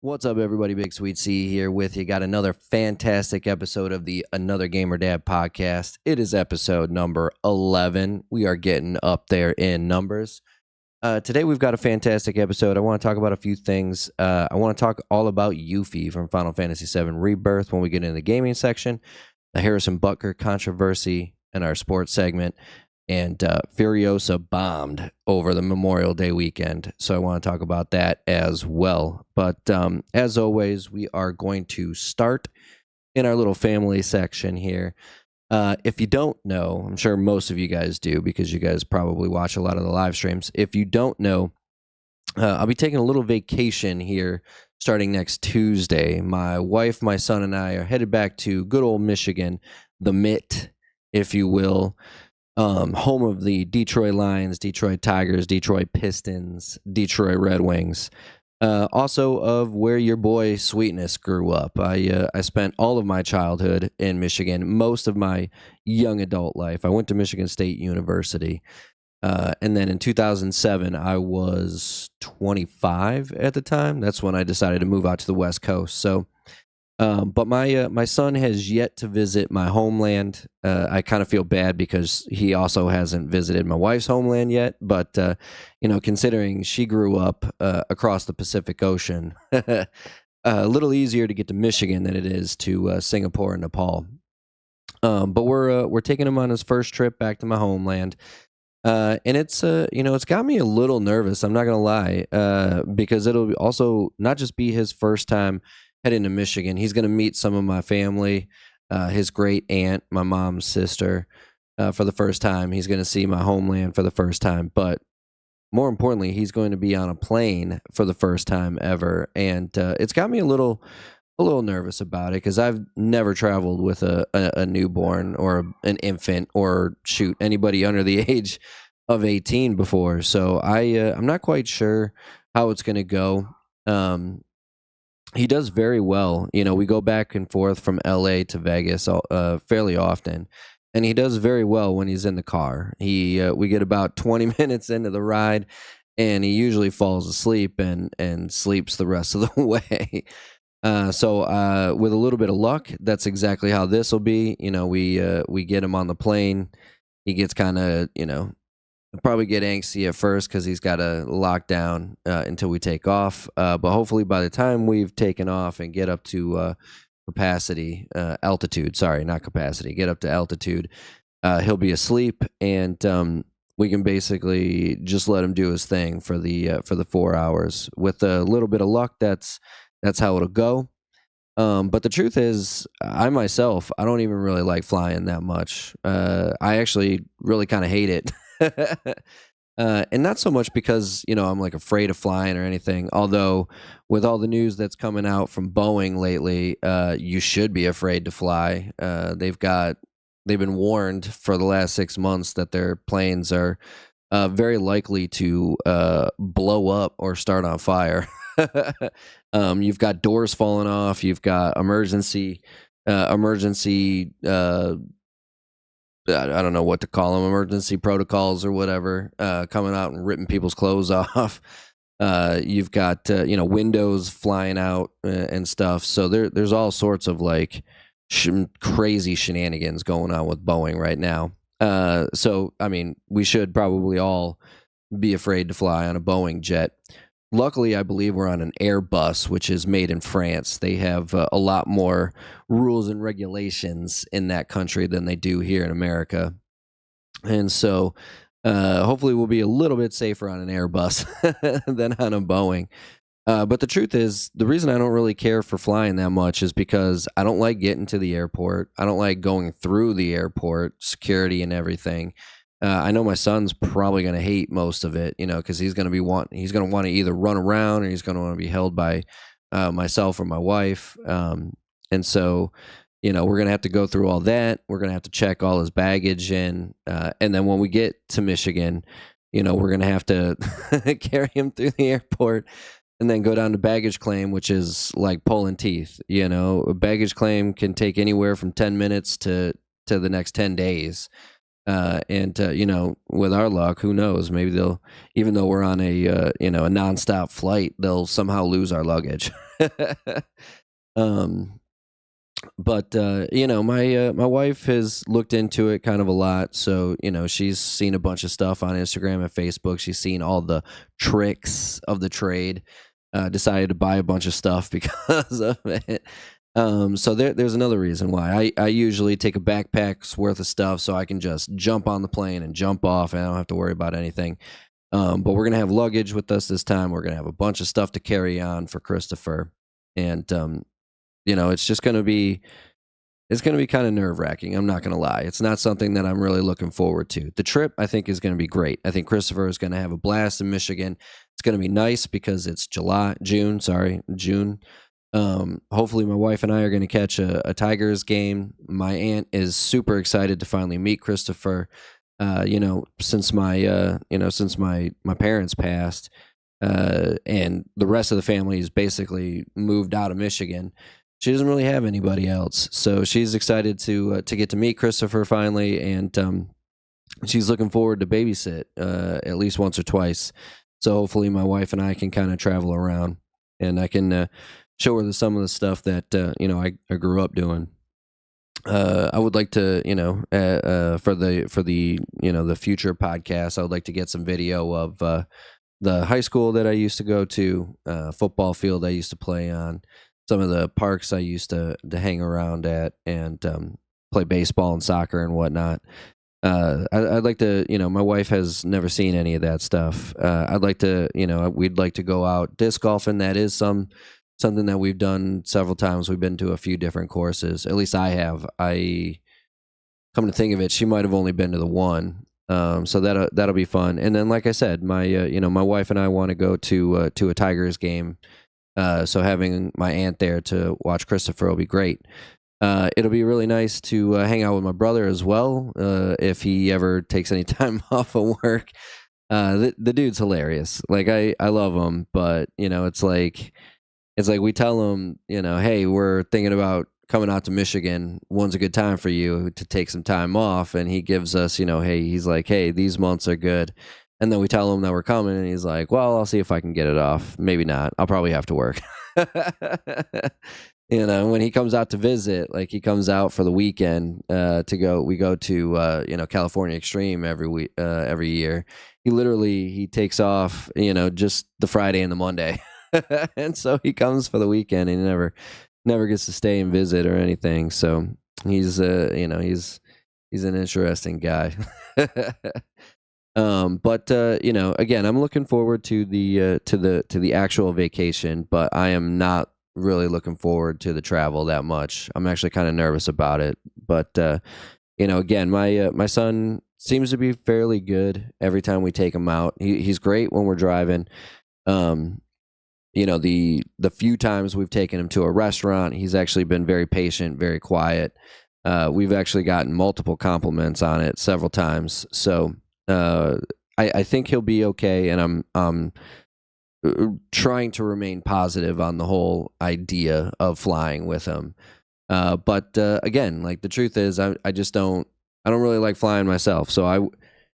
What's up, everybody? BigSweetC here with you. Got another fantastic episode of the Another Gamer Dad podcast. It is episode number 11. We are getting up there in numbers. Today, we've got a fantastic episode. I want to talk about a few things. I want to talk all about Yuffie from Final Fantasy VII Rebirth when we get into the gaming section, the Harrison Butker controversy in our sports segment, and Furiosa bombed over the Memorial Day weekend. So I want to talk about that as well. But as always, we are going to start in our little family section here. If you don't know, I'm sure most of you guys do because you guys probably watch a lot of the live streams. If you don't know, I'll be taking a little vacation here starting next Tuesday. My wife, my son, and I are headed back to good old Michigan, the Mitt, if you will. Home of the Detroit Lions, Detroit Tigers, Detroit Pistons, Detroit Red Wings. Also of where your boy Sweetness grew up. I spent all of my childhood in Michigan, most of my young adult life. I went to Michigan State University. And then in 2007, I was 25 at the time. That's when I decided to move out to the West Coast. So, but my son has yet to visit my homeland. I kind of feel bad because he also hasn't visited my wife's homeland yet. But considering she grew up across the Pacific Ocean, a little easier to get to Michigan than it is to Singapore and Nepal. But we're taking him on his first trip back to my homeland. And it's got me a little nervous. I'm not gonna lie, because it'll also not just be his first time heading to Michigan. He's gonna meet some of my family, his great aunt, my mom's sister, for the first time. He's gonna see my homeland for the first time. But more importantly, he's going to be on a plane for the first time ever, and it's got me a little nervous about it because I've never traveled with a newborn or an infant or anybody under the age of 18 before. So I'm not quite sure how it's going to go. He does very well. We go back and forth from LA to Vegas fairly often, and he does very well when he's in the car. We get about 20 minutes into the ride, and he usually falls asleep and sleeps the rest of the way. So with a little bit of luck, that's exactly how this will be. We get him on the plane. He gets kind of, probably get angsty at first because he's got to lock down until we take off. But hopefully by the time we've taken off and get up to altitude, sorry, not capacity, get up to altitude, he'll be asleep, and we can basically just let him do his thing for the 4 hours. With a little bit of luck, that's how it'll go. But the truth is, I myself, I don't even really like flying that much. I actually really kind of hate it. And not so much because, I'm like afraid of flying or anything. Although with all the news that's coming out from Boeing lately, you should be afraid to fly. They've been warned for the last 6 months that their planes are very likely to blow up or start on fire. You've got doors falling off. You've got emergency. I don't know what to call them, emergency protocols or whatever, coming out and ripping people's clothes off. You've got windows flying out and stuff. So there's all sorts of like crazy shenanigans going on with Boeing right now. So I mean, we should probably all be afraid to fly on a Boeing jet. Luckily, I believe we're on an Airbus, which is made in France. They have a lot more rules and regulations in that country than they do here in America. And so hopefully we'll be a little bit safer on an Airbus than on a Boeing. But the truth is, the reason I don't really care for flying that much is because I don't like getting to the airport. I don't like going through the airport, security and everything. I know my son's probably going to hate most of it, because he's going to want to either run around or he's going to want to be held by myself or my wife. And so, we're going to have to go through all that. We're going to have to check all his baggage in. And then when we get to Michigan, we're going to have to carry him through the airport and then go down to baggage claim, which is like pulling teeth. A baggage claim can take anywhere from 10 minutes to the next 10 days. And with our luck, who knows? Maybe they'll, even though we're on a nonstop flight, they'll somehow lose our luggage. um, but my wife has looked into it kind of a lot, so she's seen a bunch of stuff on Instagram and Facebook. She's seen all the tricks of the trade. Decided to buy a bunch of stuff because of it. So there's another reason why I usually take a backpack's worth of stuff so I can just jump on the plane and jump off and I don't have to worry about anything. But we're gonna have luggage with us this time. We're gonna have a bunch of stuff to carry on for Christopher, and it's just gonna be kind of nerve wracking. I'm not gonna lie. It's not something that I'm really looking forward to. The trip I think is gonna be great. I think Christopher is gonna have a blast in Michigan. It's gonna be nice because it's June. Hopefully my wife and I are going to catch a Tigers game. My aunt is super excited to finally meet Christopher. Since my parents passed, and the rest of the family is basically moved out of Michigan. She doesn't really have anybody else, so she's excited to get to meet Christopher finally, and she's looking forward to babysit at least once or twice. So hopefully my wife and I can kind of travel around, and I can show her some of the stuff that I grew up doing. I would like to, for the future podcast, I would like to get some video of the high school that I used to go to, football field I used to play on, some of the parks I used to hang around at, and play baseball and soccer and whatnot. I'd like to, my wife has never seen any of that stuff. I'd like to, we'd like to go out disc golfing. That is something that we've done several times. We've been to a few different courses. At least I have. I come to think of it, she might have only been to the one. So that'll be fun. And then, like I said, my wife and I want to go to a Tigers game. So having my aunt there to watch Christopher will be great. It'll be really nice to hang out with my brother as well, if he ever takes any time off of work. The dude's hilarious. Like I love him, but it's like we tell him, hey, we're thinking about coming out to Michigan. When's a good time for you to take some time off? And he gives us, he's like, hey, these months are good. And then we tell him that we're coming, and he's like, well, I'll see if I can get it off. Maybe not. I'll probably have to work. When he comes out to visit, like he comes out for the weekend we go to California Extreme every year. He takes off, just the Friday and the Monday. And so he comes for the weekend and he never gets to stay and visit or anything. So he's he's an interesting guy. But again, I'm looking forward to the actual vacation, but I am not really looking forward to the travel that much. I'm actually kind of nervous about it. But again, my son seems to be fairly good every time we take him out. He's great when we're driving. The few times we've taken him to a restaurant, he's actually been very patient, very quiet. We've actually gotten multiple compliments on it several times. So I think he'll be okay, and I'm trying to remain positive on the whole idea of flying with him. But again, like the truth is, I just I don't really like flying myself, so I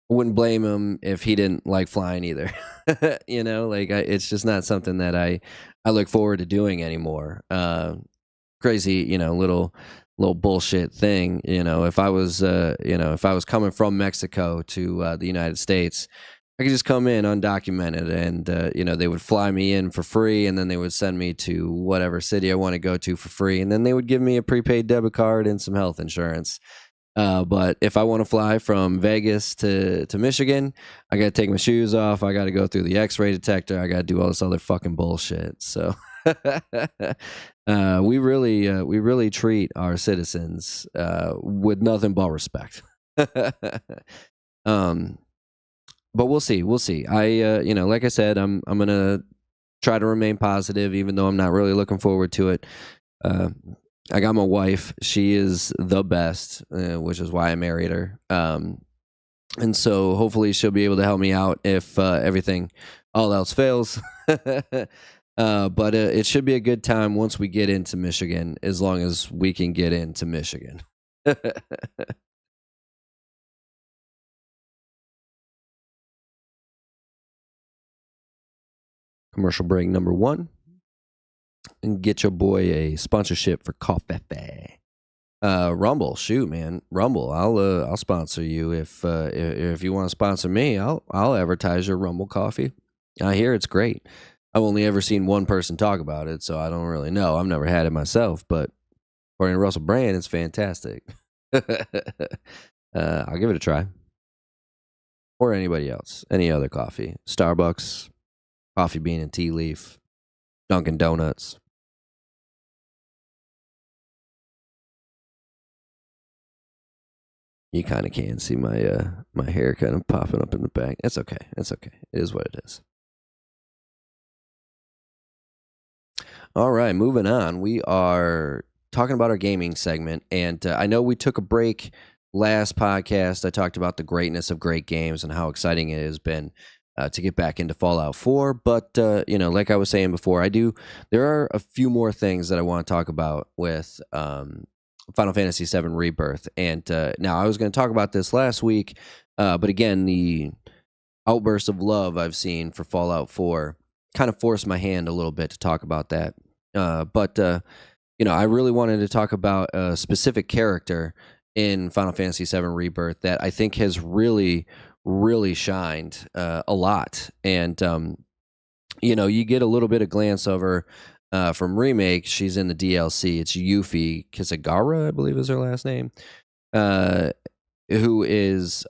wouldn't blame him if he didn't like flying either. It's just not something that I look forward to doing anymore. Crazy, little bullshit thing. If I was coming from Mexico to the United States, I could just come in undocumented, and they would fly me in for free, and then they would send me to whatever city I want to go to for free, and then they would give me a prepaid debit card and some health insurance. But if I want to fly from Vegas to Michigan, I got to take my shoes off. I got to go through the X-ray detector. I got to do all this other fucking bullshit. So we really treat our citizens with nothing but respect. But we'll see. We'll see. Like I said, I'm gonna try to remain positive, even though I'm not really looking forward to it. I got my wife. She is the best, which is why I married her. And so hopefully she'll be able to help me out if all else fails. But it should be a good time once we get into Michigan, as long as we can get into Michigan. Commercial break number 1. And get your boy a sponsorship for coffee. Rumble, shoot, man, Rumble. I'll sponsor you if you want to sponsor me. I'll advertise your Rumble coffee. I hear it's great. I've only ever seen one person talk about it, so I don't really know. I've never had it myself, but according to Russell Brand, it's fantastic. I'll give it a try. Or anybody else, any other coffee, Starbucks, Coffee Bean and Tea Leaf, Dunkin' Donuts. You kind of can see my my hair kind of popping up in the back. It's okay. It's okay. It is what it is. All right, moving on. We are talking about our gaming segment, and I know we took a break last podcast. I talked about the greatness of great games and how exciting it has been to get back into Fallout 4. But like I was saying before, there are a few more things that I want to talk about with Final Fantasy VII Rebirth. And now I was going to talk about this last week, but again, the outburst of love I've seen for Fallout 4 kind of forced my hand a little bit to talk about that. But I really wanted to talk about a specific character in Final Fantasy VII Rebirth that I think has really, really shined a lot. And, you get a little bit of glance of her from Remake. She's in the DLC. It's Yuffie Kisagara, I believe is her last name, who is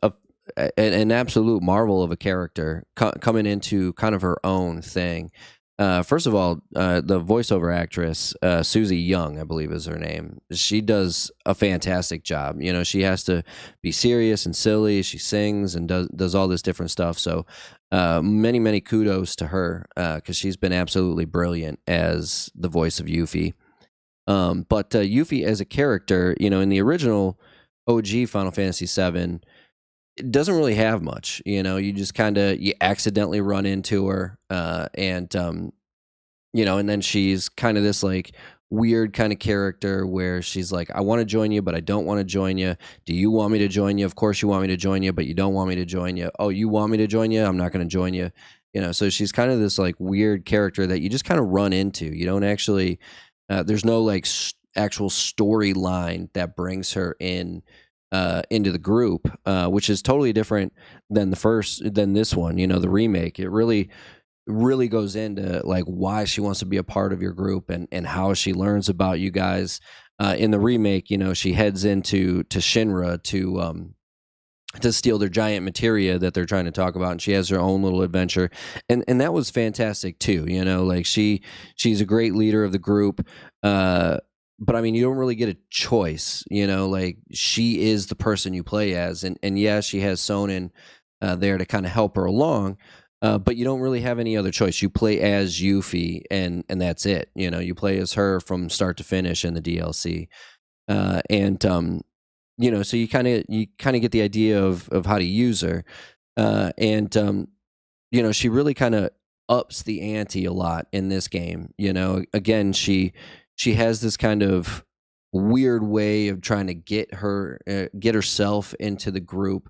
an absolute marvel of a character coming into kind of her own thing. First of all, the voiceover actress, Susie Young, I believe is her name. She does a fantastic job. She has to be serious and silly. She sings and does all this different stuff. So many, many kudos to her because she's been absolutely brilliant as the voice of Yuffie. But Yuffie as a character, in the original OG Final Fantasy VII, it doesn't really have much. You just you accidentally run into her, and then she's kind of this like weird kind of character where she's like, I want to join you, but I don't want to join you. Do you want me to join you? Of course you want me to join you, but you don't want me to join you. Oh, you want me to join you? I'm not going to join you. So she's kind of this like weird character that you just kind of run into. You don't actually, there's no like actual storyline that brings her into the group, which is totally different than this one, the remake. It really goes into like why she wants to be a part of your group and how she learns about you guys. In the remake, she heads into Shinra to steal their giant materia that they're trying to talk about, and she has her own little adventure, and that was fantastic too. Like she's a great leader of the group. But I mean, you don't really get a choice, like she is the person you play as. And yeah, she has Sonnen there to kind of help her along. But you don't really have any other choice. You play as Yuffie and that's it. You play as her from start to finish in the DLC. So you kind of get the idea of how to use her. She really kind of ups the ante a lot in this game. Again, she has this kind of weird way of trying to get herself into the group.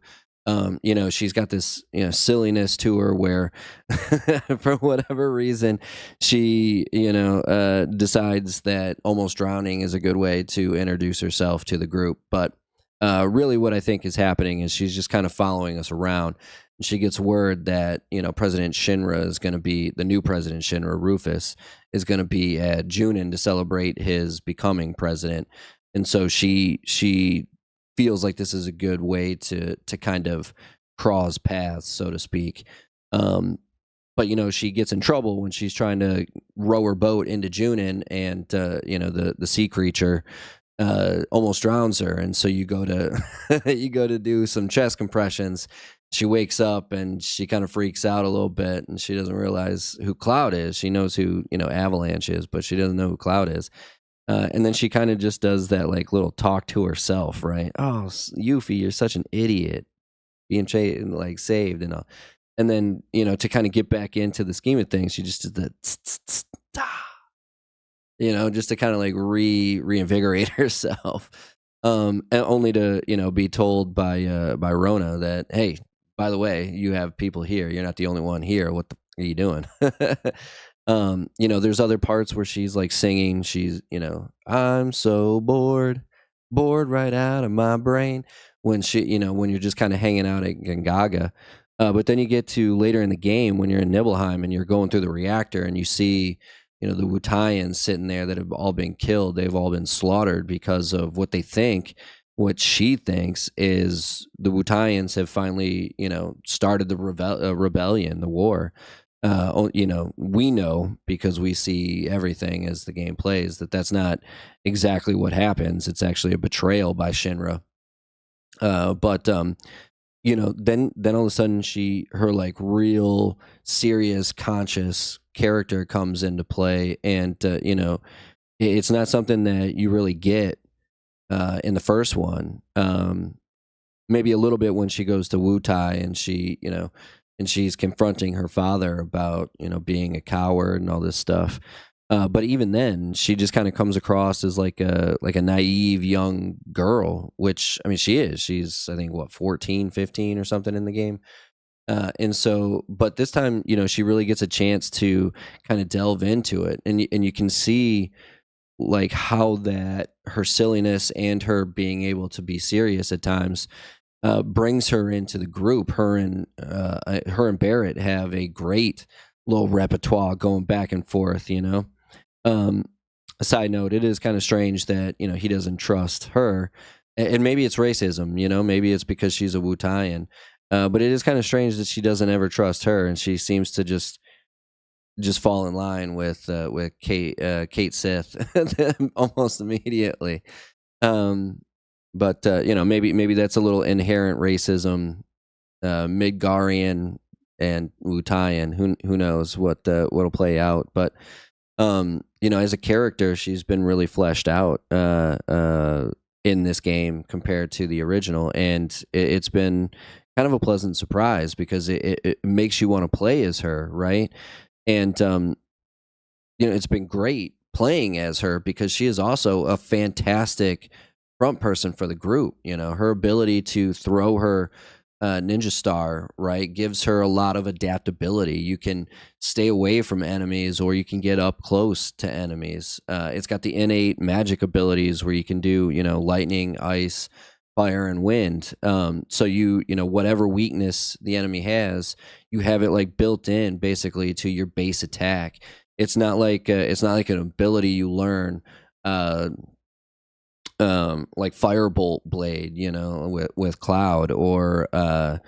She's got this silliness to her where for whatever reason she decides that almost drowning is a good way to introduce herself to the group. But really what I think is happening is she's just kind of following us around. She gets word that President Shinra is going to be the new President Shinra, Rufus, is going to be at Junin to celebrate his becoming president, and so she feels like this is a good way to kind of cross paths, so to speak. But she gets in trouble when she's trying to row her boat into Junin, and the sea creature almost drowns her, and so you go to do some chest compressions. She wakes up and she kind of freaks out a little bit, and she doesn't realize who Cloud is. She knows who Avalanche is, but she doesn't know who Cloud is. And then she kind of just does that like little talk to herself, right? Oh, Yuffie, you're such an idiot, being saved and all. And then to kind of get back into the scheme of things, she just did the just to kind of like reinvigorate herself. And only to be told by Rona that, hey, by the way, you have people here. You're not the only one here. What the f- are you doing? There's other parts where she's like singing. She's, I'm so bored, bored right out of my brain. When when you're just kind of hanging out at Gongaga. But then you get to later in the game when you're in Nibelheim and you're going through the reactor and you see, the Wutaians sitting there that have all been killed. They've all been slaughtered because of what she thinks is the Wutaians have finally, started the rebellion, the war. We know because we see everything as the game plays that that's not exactly what happens. It's actually a betrayal by Shinra. Then all of a sudden her like real serious conscious character comes into play, and it's not something that you really get in the first one. Maybe a little bit when she goes to Wutai and she's confronting her father about being a coward and all this stuff. But even then, she just kind of comes across as like a naive young girl, which I mean she is. She's I think 14, 15 or something in the game. But this time, she really gets a chance to kind of delve into it, and you can see like how that her silliness and her being able to be serious at times brings her into the group. Her and Barrett have a great little repertoire going back and forth. A side note: it is kind of strange that he doesn't trust her, and maybe it's racism. Maybe it's because she's a Wutaian. But it is kind of strange that she doesn't ever trust her, and she seems to just fall in line with Kate Sith almost immediately. Maybe that's a little inherent racism, Midgarian and Wutaian. Who knows what'll play out? But as a character, she's been really fleshed out in this game compared to the original, and it's been kind of a pleasant surprise because it makes you want to play as her, right? And it's been great playing as her because she is also a fantastic front person for the group. Her ability to throw her ninja star, right, gives her a lot of adaptability. You can stay away from enemies or you can get up close to enemies. It's got the innate magic abilities where you can do lightning, ice, fire, and wind. So whatever weakness the enemy has, you have it like built in basically to your base attack. It's not like an ability you learn like Firebolt Blade, with Cloud, or I'm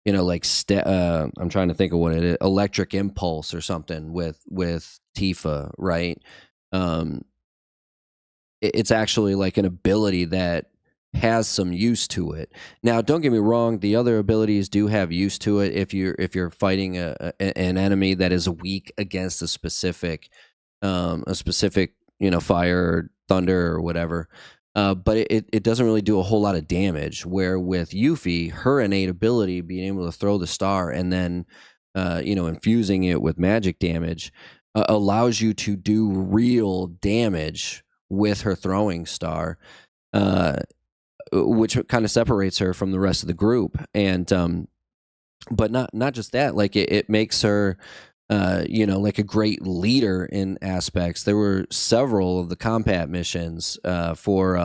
trying to think of what it is, Electric Impulse or something with Tifa, right? It's actually like an ability that has some use to it. Now, don't get me wrong; the other abilities do have use to it if you're fighting an enemy that is weak against a specific fire, thunder, or whatever. But it doesn't really do a whole lot of damage. Where with Yuffie, her innate ability, being able to throw the star and then infusing it with magic damage, allows you to do real damage with her throwing star. Which kind of separates her from the rest of the group. And but not just that, like it makes her like a great leader in aspects. There were several of the combat missions for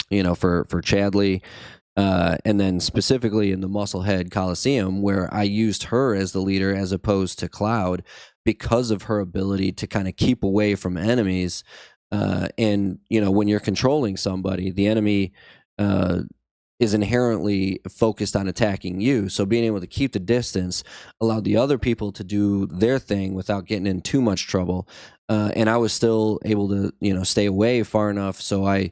Chadley, and then specifically in the Musclehead Coliseum, where I used her as the leader as opposed to Cloud because of her ability to kind of keep away from enemies. And when you're controlling somebody, the enemy is inherently focused on attacking you. So being able to keep the distance allowed the other people to do their thing without getting in too much trouble. And I was still able to, stay away far enough so I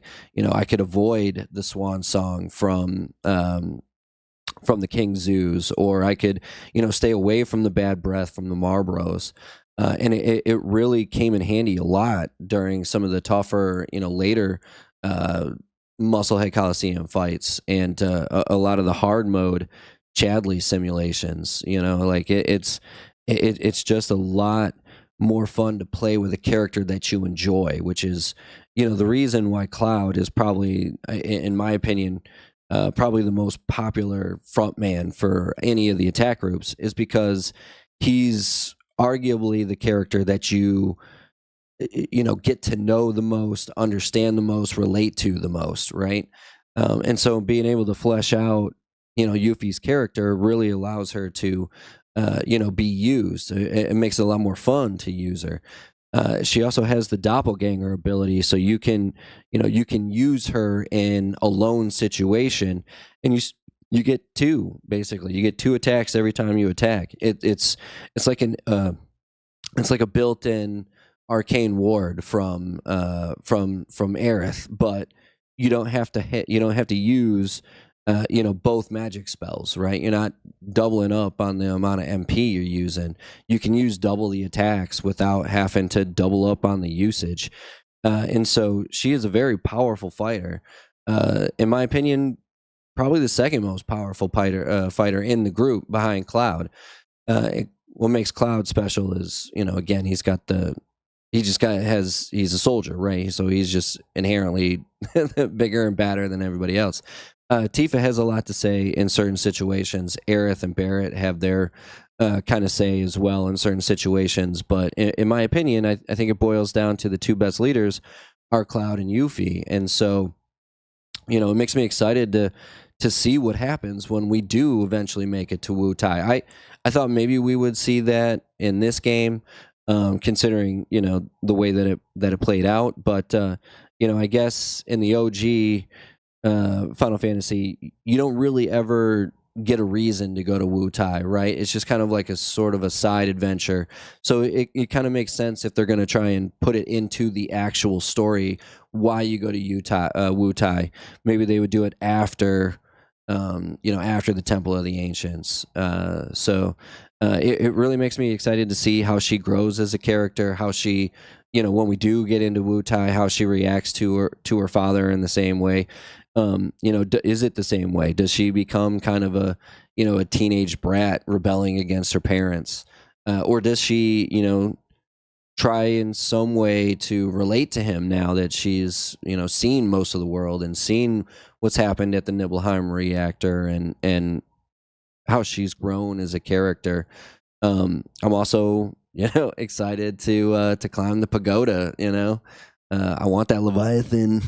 could avoid the swan song from the King Zoos, or I could, stay away from the bad breath from the Marlboros. And it really came in handy a lot during some of the tougher, later Musclehead Coliseum fights and a lot of the hard mode Chadley simulations. It's just a lot more fun to play with a character that you enjoy, which is the reason why Cloud is probably, in my opinion, probably the most popular frontman for any of the attack groups, is because he's arguably the character that you get to know the most, understand the most, relate to the most, right? And so being able to flesh out Yuffie's character really allows her to be used. It makes it a lot more fun to use her. She also has the doppelganger ability, so you can use her in a lone situation, and you get two, basically. You get two attacks every time you attack. It's like a built-in arcane ward from Aerith, but you don't have to use both magic spells, right? You're not doubling up on the amount of MP you're using. You can use double the attacks without having to double up on the usage. And so she is a very powerful fighter. In my opinion, probably the second most powerful fighter in the group behind Cloud. What makes Cloud special is, again, he's a soldier, right? So he's just inherently bigger and badder than everybody else. Tifa has a lot to say in certain situations. Aerith and Barrett have their kind of say as well in certain situations. But in my opinion, I think it boils down to the two best leaders are Cloud and Yuffie. And so, it makes me excited to see what happens when we do eventually make it to Wu Tai. I thought maybe we would see that in this game, considering the way that it played out. But I guess in the OG Final Fantasy, you don't really ever get a reason to go to Wu Tai, right? It's just kind of like a sort of a side adventure. So it kind of makes sense if they're going to try and put it into the actual story why you go to Wu Tai. Maybe they would do it after after the Temple of the Ancients. It really makes me excited to see how she grows as a character, how she, when we do get into Wu Tai, how she reacts to her father in the same way. Is it the same way? Does she become kind of a teenage brat rebelling against her parents, or does she try in some way to relate to him now that she's seen most of the world and seen what's happened at the Nibelheim reactor and how she's grown as a character. I'm also excited to climb the pagoda. I want that Leviathan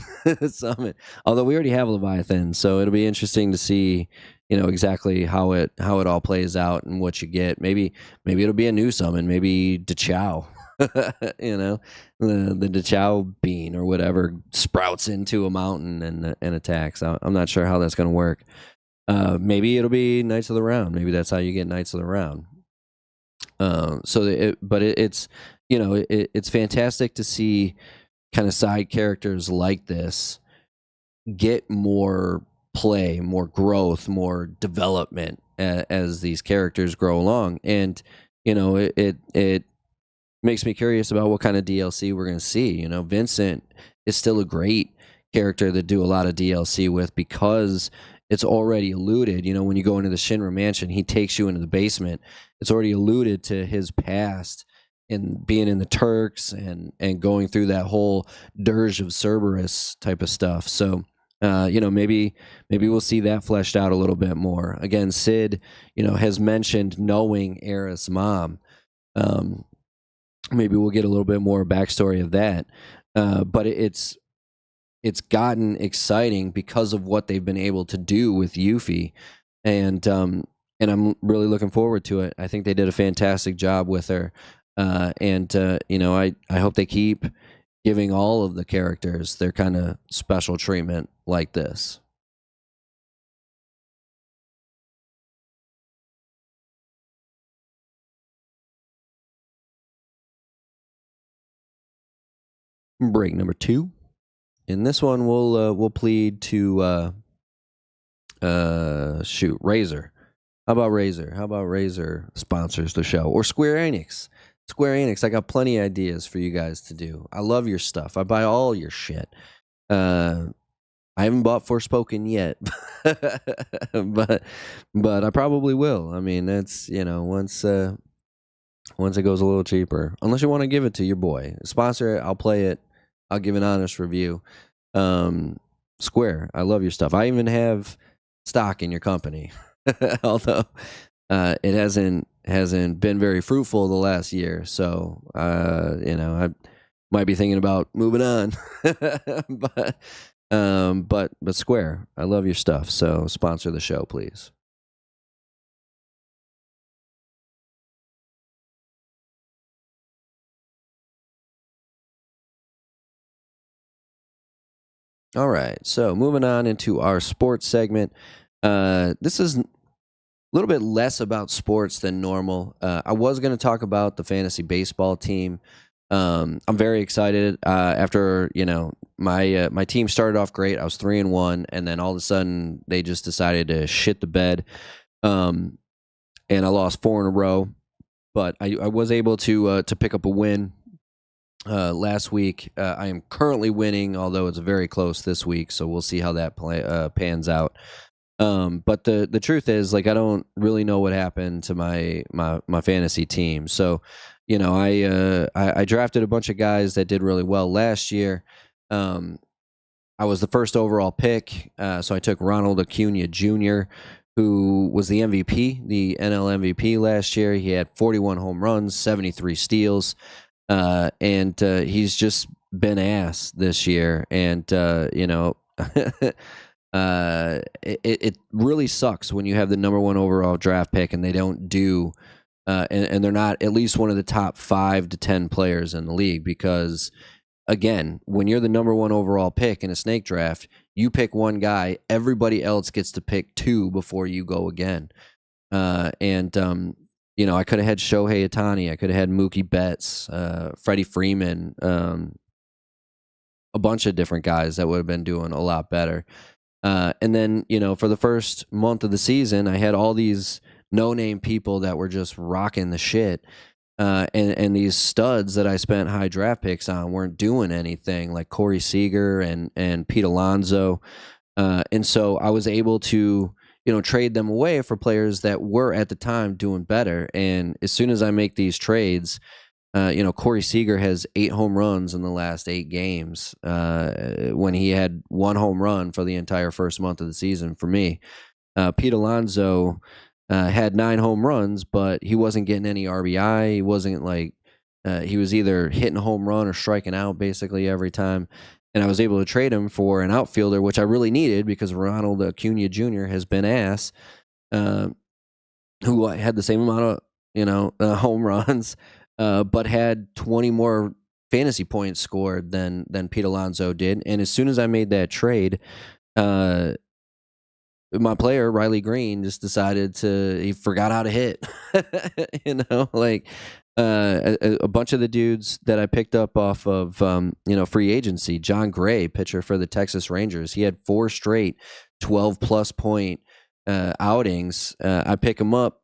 summit. Although we already have Leviathan, so it'll be interesting to see, exactly how it all plays out and what you get. Maybe it'll be a new summon. Maybe Dachau, the Dachau bean or whatever sprouts into a mountain and attacks. I'm not sure how that's going to work. Maybe it'll be Knights of the Round. Maybe that's how you get Knights of the Round. It's fantastic to see kind of side characters like this get more play, more growth, more development as these characters grow along. And it makes me curious about what kind of DLC we're going to see. Vincent is still a great character to do a lot of DLC with because it's already alluded. When you go into the Shinra mansion, he takes you into the basement. It's already alluded to his past and being in the Turks and going through that whole Dirge of Cerberus type of stuff. So, maybe we'll see that fleshed out a little bit more. Again, Sid, has mentioned knowing Aerith's mom. Maybe we'll get a little bit more backstory of that. But it's gotten exciting because of what they've been able to do with Yuffie. And I'm really looking forward to it. I think they did a fantastic job with her. I hope they keep giving all of the characters their kind of special treatment like this. Break number 2. In this one, we'll plead to Razer. How about Razer? How about Razer sponsors the show, or Square Enix? Square Enix, I got plenty of ideas for you guys to do. I love your stuff. I buy all your shit. I haven't bought Forspoken yet, but I probably will. I mean, that's once it goes a little cheaper. Unless you want to give it to your boy, sponsor it. I'll play it. I'll give an honest review. Square, I love your stuff. I even have stock in your company, although it hasn't been very fruitful the last year. So I might be thinking about moving on. But Square, I love your stuff. So sponsor the show, please. All right. So moving on into our sports segment. This is a little bit less about sports than normal. I was going to talk about the fantasy baseball team. I'm very excited. After my team started off great. I was 3-1, and then all of a sudden they just decided to shit the bed, um, and I lost 4 in a row. But I was able to pick up a win last week. I am currently winning, although it's very close this week. So we'll see how that pans out. But the truth is, like, I don't really know what happened to my fantasy team. So, I drafted a bunch of guys that did really well last year. I was the first overall pick, so I took Ronald Acuna Jr., who was the MVP, the NL MVP last year. He had 41 home runs, 73 steals, and he's just been ass this year. And it really sucks when you have the number one overall draft pick and they don't do, and they're not at least one of the top 5 to 10 players in the league. Because again, when you're the number one overall pick in a snake draft, you pick one guy, everybody else gets to pick 2 before you go again. And I could have had Shohei Ohtani, I could have had Mookie Betts, Freddie Freeman, a bunch of different guys that would have been doing a lot better. And then, for the first month of the season, I had all these no-name people that were just rocking the shit. And these studs that I spent high draft picks on weren't doing anything, like Corey Seager and Pete Alonso. And so I was able to, trade them away for players that were at the time doing better. And as soon as I make these trades, Corey Seager has 8 home runs in the last 8 games, when he had 1 home run for the entire first month of the season for me. Pete Alonso had 9 home runs, but he wasn't getting any RBI. He wasn't he was either hitting a home run or striking out basically every time. And I was able to trade him for an outfielder, which I really needed because Ronald Acuna Jr. has been ass, who had the same amount of home runs, but had 20 more fantasy points scored than Pete Alonso did. And as soon as I made that trade, my player Riley Green just decided he forgot how to hit. A bunch of the dudes that I picked up off of free agency. John Gray, pitcher for the Texas Rangers, he had 4 straight 12+ point outings. I pick him up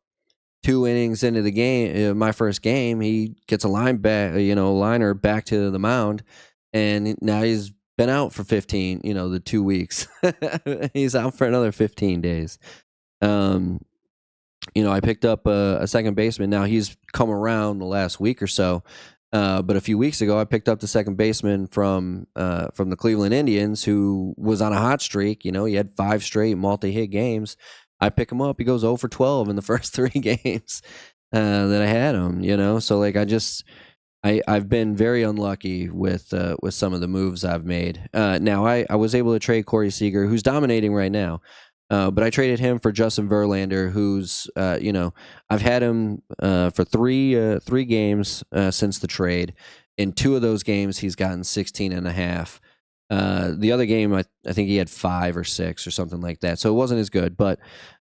2 innings into the game, my first game. He gets a liner back to the mound, and now he's been out for 15, the 2 weeks. He's out for another 15 days. I picked up a second baseman. Now he's come around the last week or so. But a few weeks ago, I picked up the second baseman from the Cleveland Indians, who was on a hot streak. He had 5 straight multi-hit games. I pick him up. He goes 0 for 12 in the first 3 games that I had him. So I've been very unlucky with some of the moves I've made. Now I was able to trade Corey Seager, who's dominating right now. But I traded him for Justin Verlander, who's I've had him for three games since the trade. In 2 of those games, he's gotten 16 and a half. The other game, I think he had 5 or 6 or something like that. So it wasn't as good. But,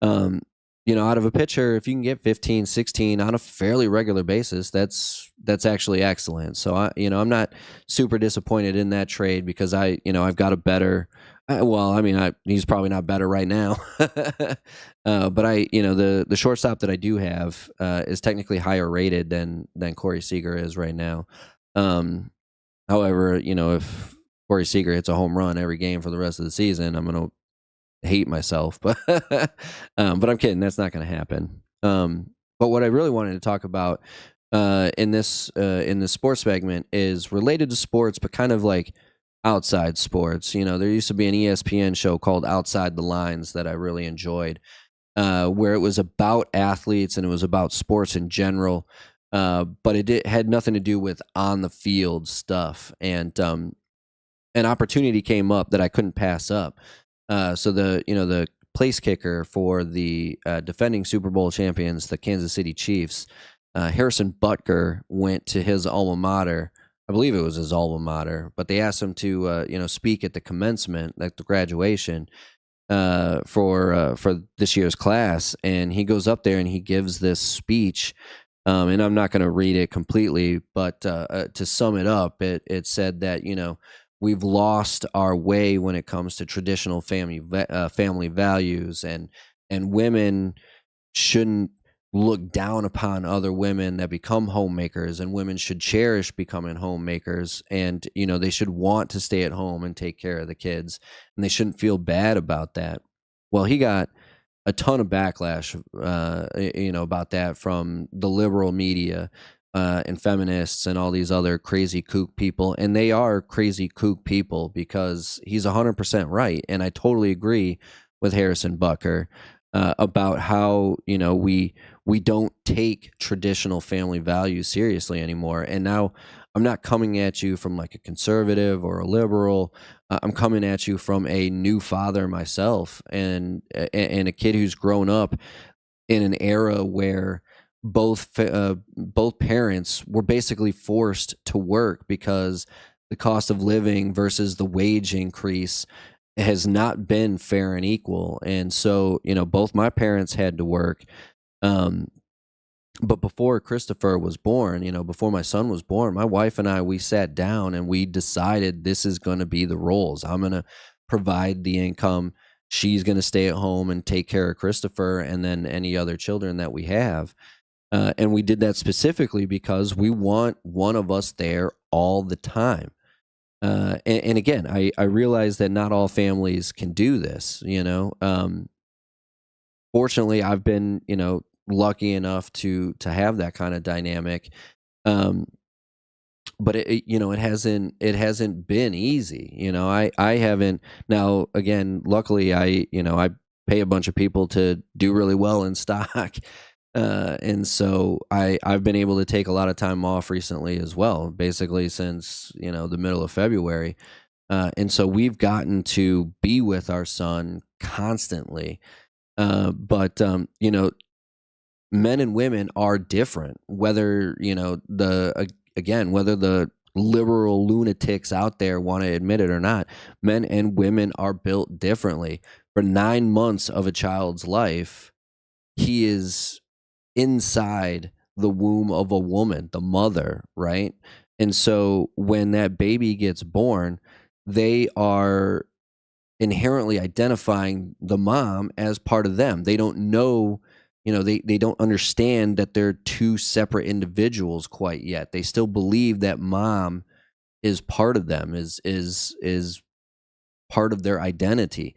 out of a pitcher, if you can get 15, 16 on a fairly regular basis, that's actually excellent. So, I'm not super disappointed in that trade because I've got a better he's probably not better right now. But the shortstop that I do have is technically higher rated than Corey Seager is right now. However, if Corey Seager hits a home run every game for the rest of the season, I'm going to hate myself. But I'm kidding. That's not going to happen. But what I really wanted to talk about in this sports segment is related to sports, but kind of like outside sports. There used to be an ESPN show called Outside the Lines that I really enjoyed. where it was about athletes and it was about sports in general, but had nothing to do with on the field stuff. And an opportunity came up that I couldn't pass up. So the place kicker for the defending Super Bowl champions, the Kansas City Chiefs, Harrison Butker, went to his alma mater. I believe it was his alma mater, but they asked him to speak at the commencement, like the graduation, for this year's class, and he goes up there and he gives this speech. And I'm not going to read it completely, but to sum it up, it said that we've lost our way when it comes to traditional family values, and women shouldn't look down upon other women that become homemakers, and women should cherish becoming homemakers, and they should want to stay at home and take care of the kids, and they shouldn't feel bad about that. Well, he got a ton of backlash about that from the liberal media and feminists and all these other crazy kook people, and they are crazy kook people, because he's 100% right, and I totally agree with Harrison Butker about how we don't take traditional family values seriously anymore. And now I'm not coming at you from like a conservative or a liberal. I'm coming at you from a new father myself, and a kid who's grown up in an era where both parents were basically forced to work because the cost of living versus the wage increase has not been fair and equal. And so, both my parents had to work. But before Christopher was born, before my son was born, my wife and I, we sat down and we decided this is going to be the roles. I'm going to provide the income. She's going to stay at home and take care of Christopher and then any other children that we have. And we did that specifically because we want one of us there all the time. And again, I realize that not all families can do this, Fortunately, I've been, lucky enough to have that kind of dynamic. But it hasn't been easy. I haven't. Now, again, luckily I pay a bunch of people to do really well in stock. And so I've been able to take a lot of time off recently as well, basically since, the middle of February. And so we've gotten to be with our son constantly. But men and women are different, whether, whether the liberal lunatics out there want to admit it or not. Men and women are built differently. For 9 months of a child's life, he is inside the womb of a woman, the mother, right? And so when that baby gets born, they are inherently identifying the mom as part of them. They don't know, they don't understand that they're two separate individuals quite yet. They still believe that mom is part of them, is part of their identity.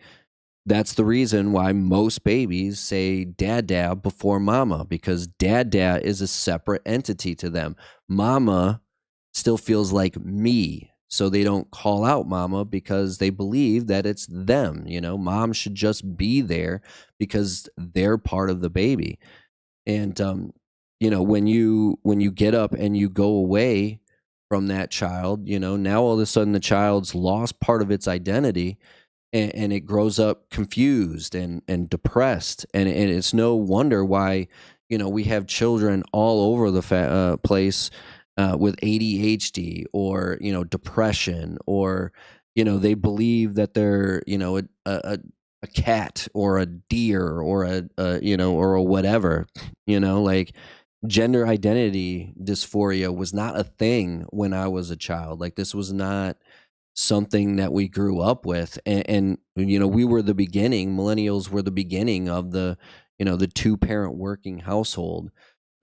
That's the reason why most babies say dada before mama, because dada is a separate entity to them. Mama still feels like me, so they don't call out mama because they believe that it's them. Mom should just be there because they're part of the baby. And when you get up and you go away from that child, now all of a sudden the child's lost part of its identity. And it grows up confused and depressed, and it's no wonder why we have children all over the place with ADHD or depression, or they believe that they're a cat or a deer or or a whatever. Like, gender identity dysphoria was not a thing when I was a child. Like, this was not something that we grew up with, and we were the beginning. Millennials were the beginning of the the 2-parent working household.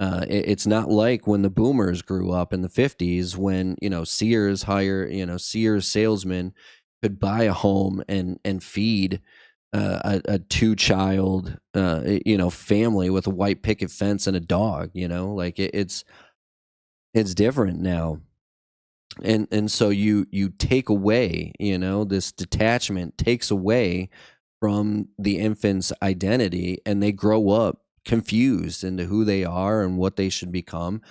It's not like when the boomers grew up in the 50s, when Sears salesmen could buy a home and feed a 2-child family with a white picket fence and a dog. Like, it's different now. And so you take away, this detachment takes away from the infant's identity, and they grow up confused into who they are and what they should become.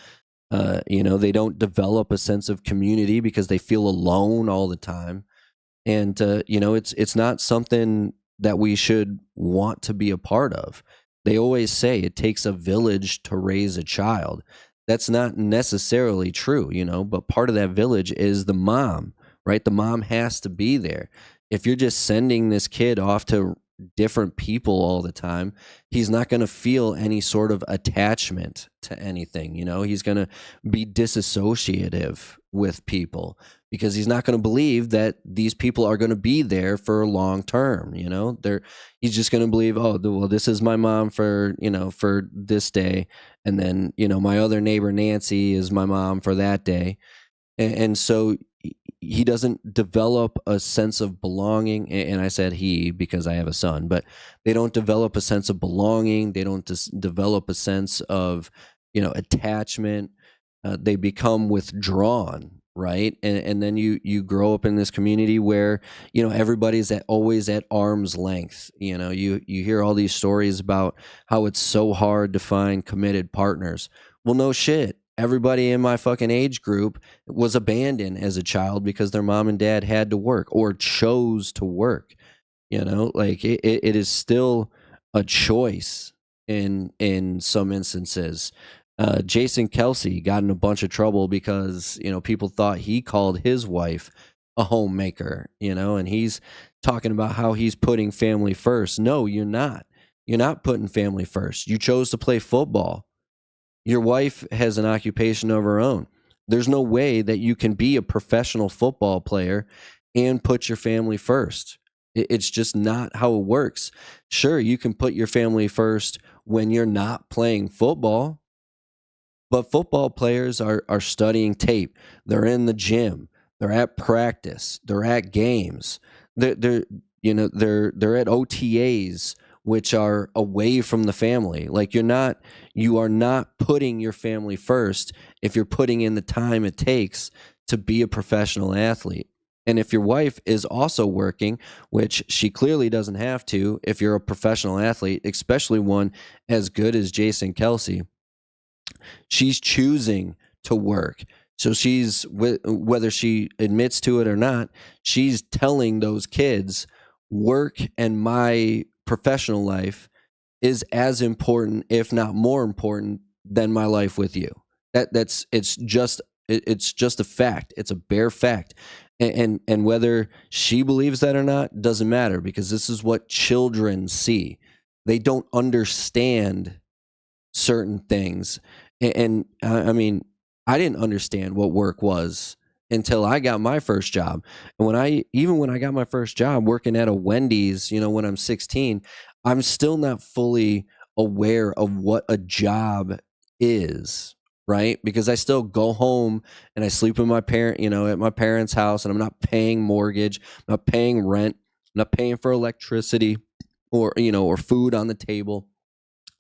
They don't develop a sense of community because they feel alone all the time. And it's not something that we should want to be a part of. They always say it takes a village to raise a child. That's not necessarily true, but part of that village is the mom, right? The mom has to be there. If you're just sending this kid off to different people all the time, he's not going to feel any sort of attachment to anything. He's going to be disassociative with people because he's not going to believe that these people are going to be there for long term. He's just going to believe, oh, well, this is my mom for this day, and then my other neighbor Nancy is my mom for that day, and so he doesn't develop a sense of belonging. And I said he because I have a son, but they don't develop a sense of belonging. They don't develop a sense of attachment. They become withdrawn, right? And then you grow up in this community where everybody's always at arm's length. You hear all these stories about how it's so hard to find committed partners. Well, no shit. Everybody in my fucking age group was abandoned as a child because their mom and dad had to work or chose to work. Like it is still a choice in some instances. Jason Kelsey got in a bunch of trouble because people thought he called his wife a homemaker, and he's talking about how he's putting family first. No, you're not. You're not putting family first. You chose to play football. Your wife has an occupation of her own. There's no way that you can be a professional football player and put your family first. It's just not how it works. Sure, you can put your family first when you're not playing football, but football players are studying tape. They're in the gym. They're at practice. They're at games. They're at OTAs, which are away from the family. Like you are not putting your family first if you're putting in the time it takes to be a professional athlete. And if your wife is also working, which she clearly doesn't have to, if you're a professional athlete, especially one as good as Jason Kelsey, she's choosing to work. So she's, whether she admits to it or not, she's telling those kids, work and my professional life is as important, if not more important, than my life with you. It's just a fact. It's a bare fact. And whether she believes that or not doesn't matter, because this is what children see. They don't understand certain things. And I mean, I didn't understand what work was until I got my first job. And when I got my first job working at a Wendy's, when I'm 16, I'm still not fully aware of what a job is, right? Because I still go home and I sleep with my at my parents' house, and I'm not paying mortgage, I'm not paying rent, I'm not paying for electricity or food on the table.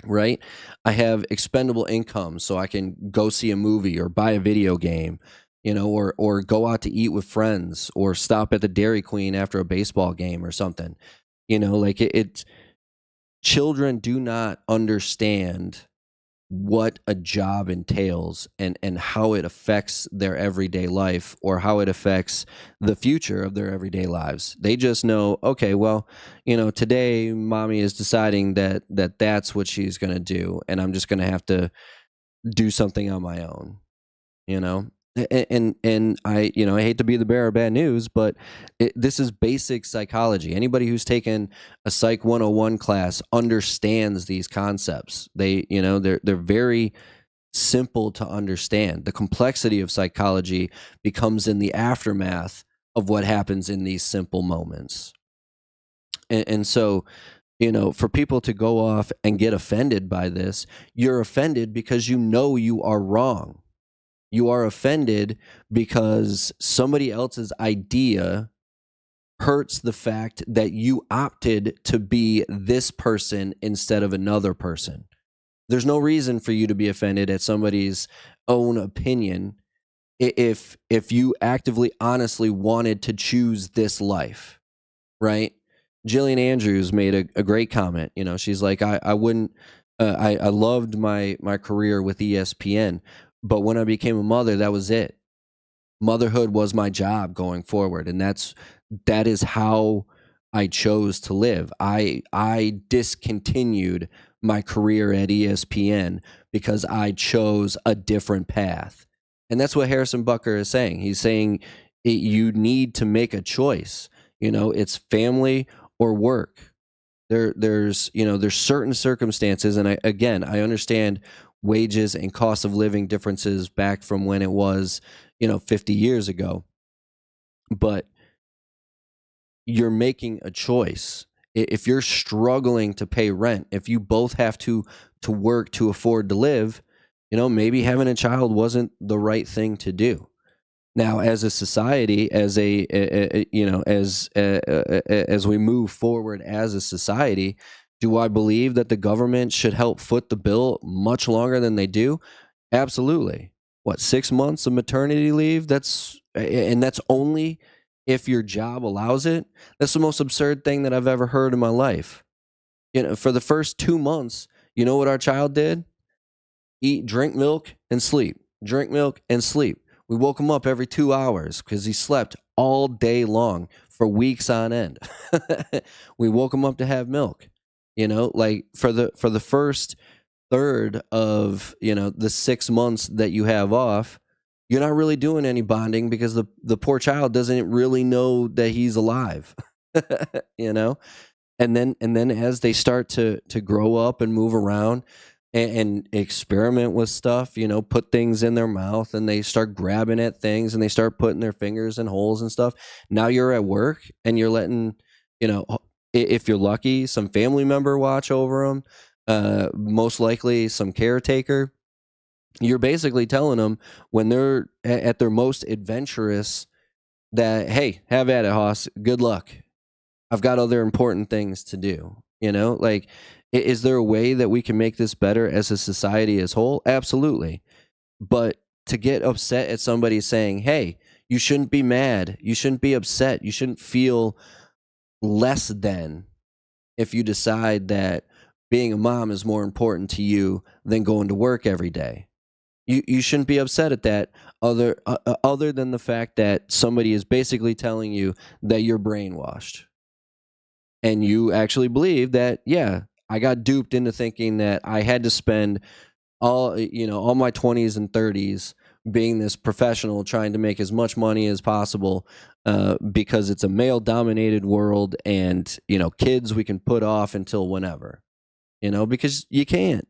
Right? I have expendable income, so I can go see a movie or buy a video game, or go out to eat with friends or stop at the Dairy Queen after a baseball game or something. Children do not understand what a job entails and how it affects their everyday life or how it affects the future of their everyday lives. They just know, okay, well, today mommy is deciding that's what she's going to do, and I'm just going to have to do something on my own, and I hate to be the bearer of bad news, but this is basic psychology. Anybody who's taken a Psych 101 class understands these concepts. They're very simple to understand. The complexity of psychology becomes in the aftermath of what happens in these simple moments. And so, for people to go off and get offended by this, you're offended because you are wrong. You are offended because somebody else's idea hurts the fact that you opted to be this person instead of another person. There's no reason for you to be offended at somebody's own opinion if you actively, honestly wanted to choose this life, right? Jillian Andrews made a great comment. You know, she's like, I wouldn't, I loved my career with ESPN, but when I became a mother, that was it. Motherhood was my job going forward, and that is how I chose to live. I discontinued my career at ESPN because I chose a different path. And that's what Harrison Butker is saying. He's saying you need to make a choice. You know, it's family or work. There's certain circumstances, and I understand wages and cost of living differences back from when it was 50 years ago, but you're making a choice. If you're struggling to pay rent, if you both have to work to afford to live, maybe having a child wasn't the right thing to do. Now, as a society, as as we move forward as a society, do I believe that the government should help foot the bill much longer than they do? Absolutely. What, 6 months of maternity leave? That's only if your job allows it. That's the most absurd thing that I've ever heard in my life. For the first 2 months, you know what our child did? Eat, drink milk, and sleep. Drink milk and sleep. We woke him up every 2 hours because he slept all day long for weeks on end. We woke him up to have milk. Like for the first third of the 6 months that you have off, you're not really doing any bonding because the poor child doesn't really know that he's alive. you know and then as they start to grow up and move around and experiment with stuff, put things in their mouth, and they start grabbing at things and they start putting their fingers in holes and stuff. Now you're at work and you're letting, if you're lucky, some family member watch over them, most likely some caretaker. You're basically telling them when they're at their most adventurous that, hey, have at it, Hoss. Good luck. I've got other important things to do. Like, is there a way that we can make this better as a society as whole? Absolutely. But to get upset at somebody saying, hey, you shouldn't be mad, you shouldn't be upset, you shouldn't feel less than if you decide that being a mom is more important to you than going to work every day. You shouldn't be upset at that, other than the fact that somebody is basically telling you that you're brainwashed. And you actually believe that, yeah, I got duped into thinking that I had to spend all my 20s and 30s being this professional trying to make as much money as possible, because it's a male dominated world, and kids we can put off until whenever, because you can't.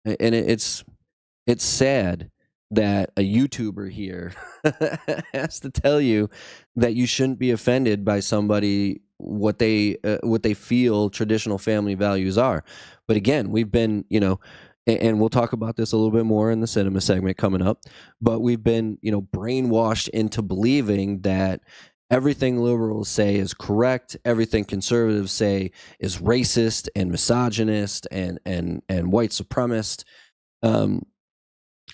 And it's sad that a YouTuber here has to tell you that you shouldn't be offended by somebody what they feel traditional family values are. But again, we've been, and we'll talk about this a little bit more in the cinema segment coming up, but we've been, brainwashed into believing that everything liberals say is correct, everything conservatives say is racist and misogynist and white supremacist.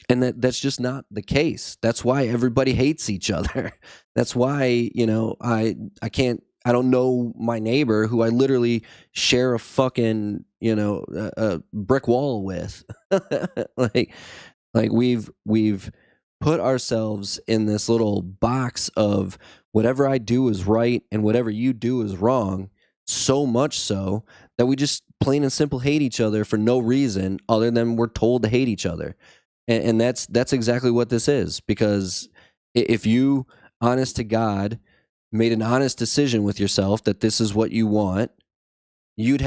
And that's just not the case. That's why everybody hates each other. That's why, I don't know my neighbor who I literally share a fucking, a brick wall with. like we've put ourselves in this little box of whatever I do is right and whatever you do is wrong, so much so that we just plain and simple hate each other for no reason other than we're told to hate each other. And that's exactly what this is. Because if you, honest to God, made an honest decision with yourself that this is what you want, you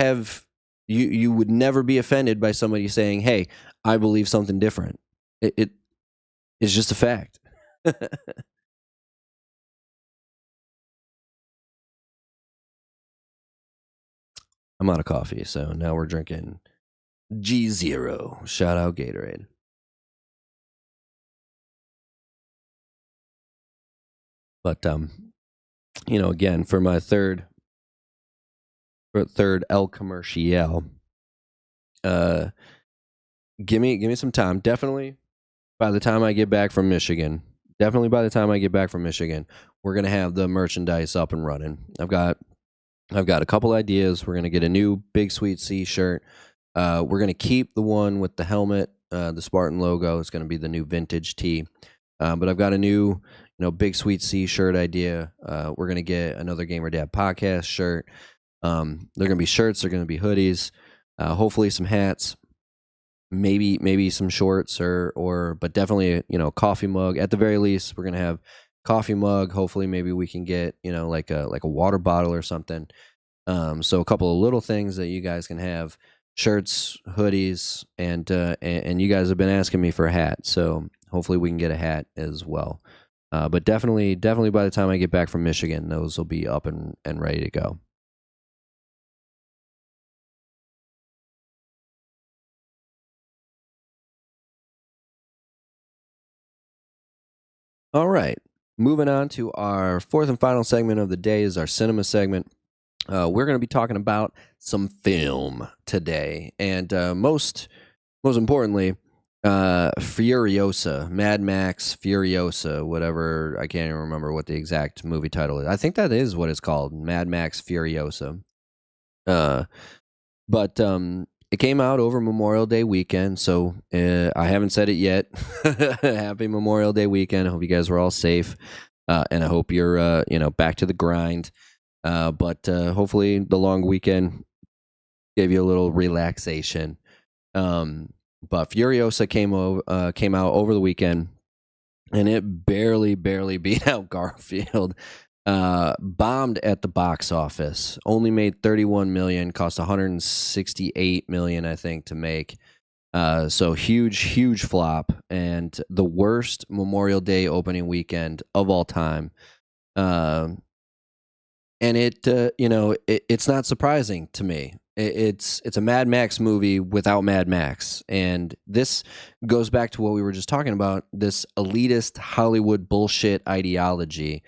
would never be offended by somebody saying, hey, I believe something different. It is just a fact. I'm out of coffee, so now we're drinking G0. Shout out Gatorade. But again, for my third El Commercial, give me some time. Definitely by the time I get back from Michigan, definitely by the time I get back from Michigan, we're gonna have the merchandise up and running. I've got a couple ideas. We're gonna get a new BigSweetC shirt. We're gonna keep the one with the helmet, the Spartan logo. It's gonna be the new vintage tee. But I've got a new, BigSweetC shirt idea. We're gonna get another Gamer Dad podcast shirt. They're gonna be shirts. They're gonna be hoodies. Hopefully some hats. Maybe some shorts but definitely a coffee mug. At the very least, we're gonna have coffee mug. Hopefully, maybe we can get like a water bottle or something. So a couple of little things that you guys can have: shirts, hoodies, and you guys have been asking me for a hat, so hopefully we can get a hat as well. But definitely by the time I get back from Michigan, those will be up and ready to go. All right, moving on to our fourth and final segment of the day is our cinema segment. We're going to be talking about some film today, and most importantly, Furiosa, Mad Max Furiosa, whatever. I can't even remember what the exact movie title is. I think that is what it's called, Mad Max Furiosa. Uh, but it came out over Memorial Day weekend, so I haven't said it yet. Happy Memorial Day weekend. I hope you guys were all safe, and I hope you're back to the grind. But hopefully the long weekend gave you a little relaxation. But Furiosa came out over the weekend, and it barely beat out Garfield. Bombed at the box office. Only made 31 million. Cost 168 million, I think, to make. So huge flop, and the worst Memorial Day opening weekend of all time. And it's not surprising to me. It's a Mad Max movie without Mad Max, and this goes back to what we were just talking about, this elitist Hollywood bullshit ideology,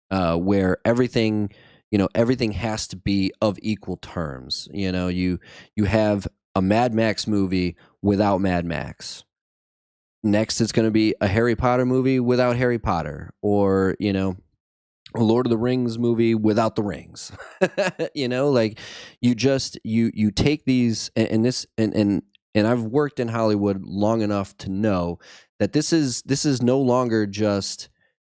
where everything has to be of equal terms. You have a Mad Max movie without Mad Max. Next, it's going to be a Harry Potter movie without Harry Potter, or a Lord of the Rings movie without the rings. Like you take these, and I've worked in Hollywood long enough to know that this is no longer just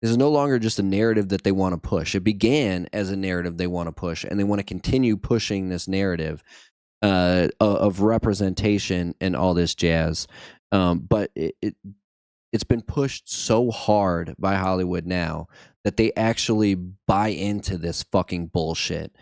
a narrative that they want to push. It began as a narrative they want to push, and they want to continue pushing this narrative of representation and all this jazz. But it's been pushed so hard by Hollywood now that they actually buy into this fucking bullshit.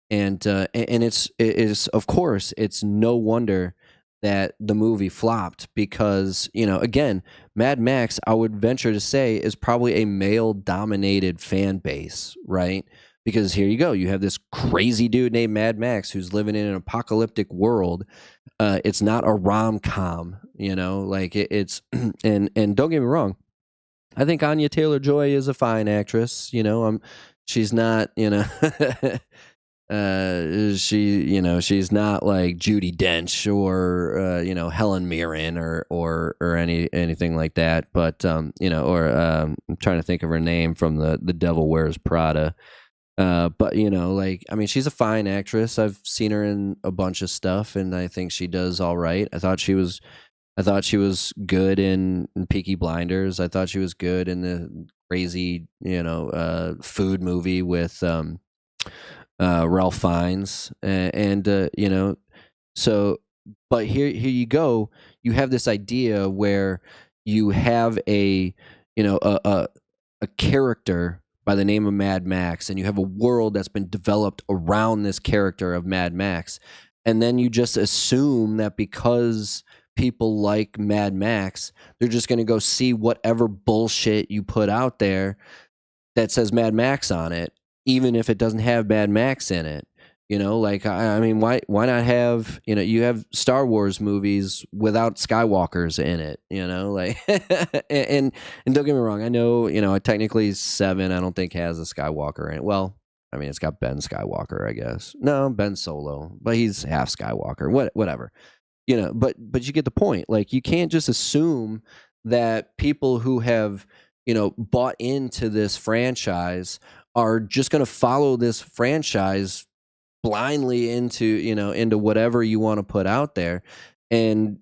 And it's of course, it's no wonder that the movie flopped, because again, Mad Max, I would venture to say, is probably a male dominated fan base, right? Because here you go, you have this crazy dude named Mad Max who's living in an apocalyptic world. It's not a rom-com, like it's and don't get me wrong, I think Anya Taylor-Joy is a fine actress. She's not, she's not like Judi Dench or Helen Mirren or anything like that. But I'm trying to think of her name from the Devil Wears Prada. But like, I mean, she's a fine actress. I've seen her in a bunch of stuff, and I think she does all right. I thought she was good in Peaky Blinders. I thought she was good in the crazy, food movie with Ralph Fiennes, so. But here you go. You have this idea where you have a character by the name of Mad Max, and you have a world that's been developed around this character of Mad Max, and then you just assume that because people like Mad Max, they're just going to go see whatever bullshit you put out there that says Mad Max on it, even if it doesn't have Mad Max in it. Like, I mean, why not have, you have Star Wars movies without Skywalkers in it, like, and don't get me wrong. I know, technically 7, I don't think has a Skywalker in it. Well, I mean, it's got Ben Skywalker, I guess. No, Ben Solo, but he's half Skywalker, whatever, but you get the point. Like, you can't just assume that people who have bought into this franchise are just going to follow this franchise blindly into whatever you want to put out there. And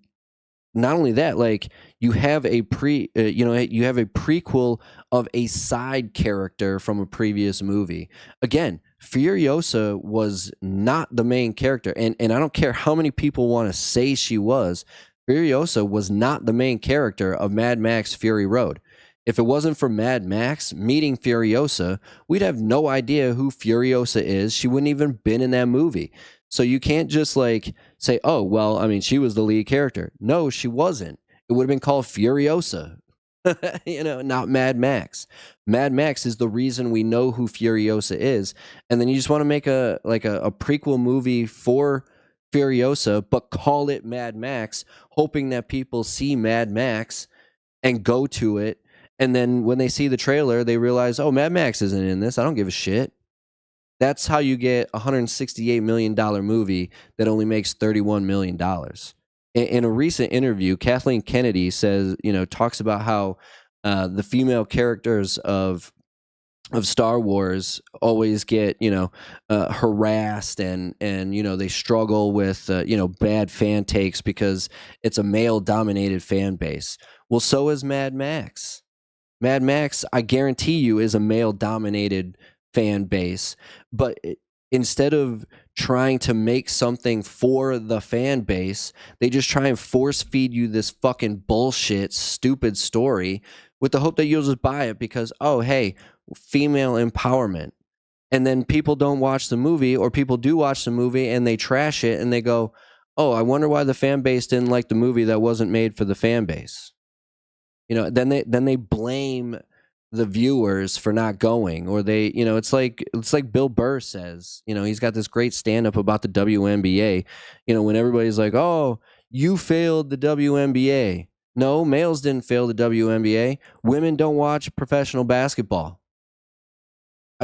not only that, like you have a you have a prequel of a side character from a previous movie. Again, Furiosa was not the main character, and I don't care how many people want to say she was. Furiosa was not the main character of Mad Max Fury Road. If it wasn't for Mad Max meeting Furiosa, we'd have no idea who Furiosa is. She wouldn't even been in that movie. So you can't just like say, oh, well, I mean, she was the lead character. No, she wasn't. It would have been called Furiosa, not Mad Max. Mad Max is the reason we know who Furiosa is. And then you just want to make a prequel movie for Furiosa, but call it Mad Max, hoping that people see Mad Max and go to it. And then when they see the trailer, they realize, oh, Mad Max isn't in this. I don't give a shit. That's how you get a $168 million movie that only makes $31 million. In a recent interview, Kathleen Kennedy talks about how the female characters of Star Wars always get, harassed and they struggle with, bad fan takes because it's a male-dominated fan base. Well, so is Mad Max. Mad Max, I guarantee you, is a male-dominated fan base, but instead of trying to make something for the fan base, they just try and force feed you this fucking bullshit, stupid story with the hope that you'll just buy it because, oh, hey, female empowerment. And then people don't watch the movie, or people do watch the movie and they trash it and they go, oh, I wonder why the fan base didn't like the movie that wasn't made for the fan base. Then they blame the viewers for not going, or they, it's like Bill Burr says, he's got this great stand up about the WNBA, when everybody's like, oh, you failed the WNBA. No, males didn't fail the WNBA. Women don't watch professional basketball.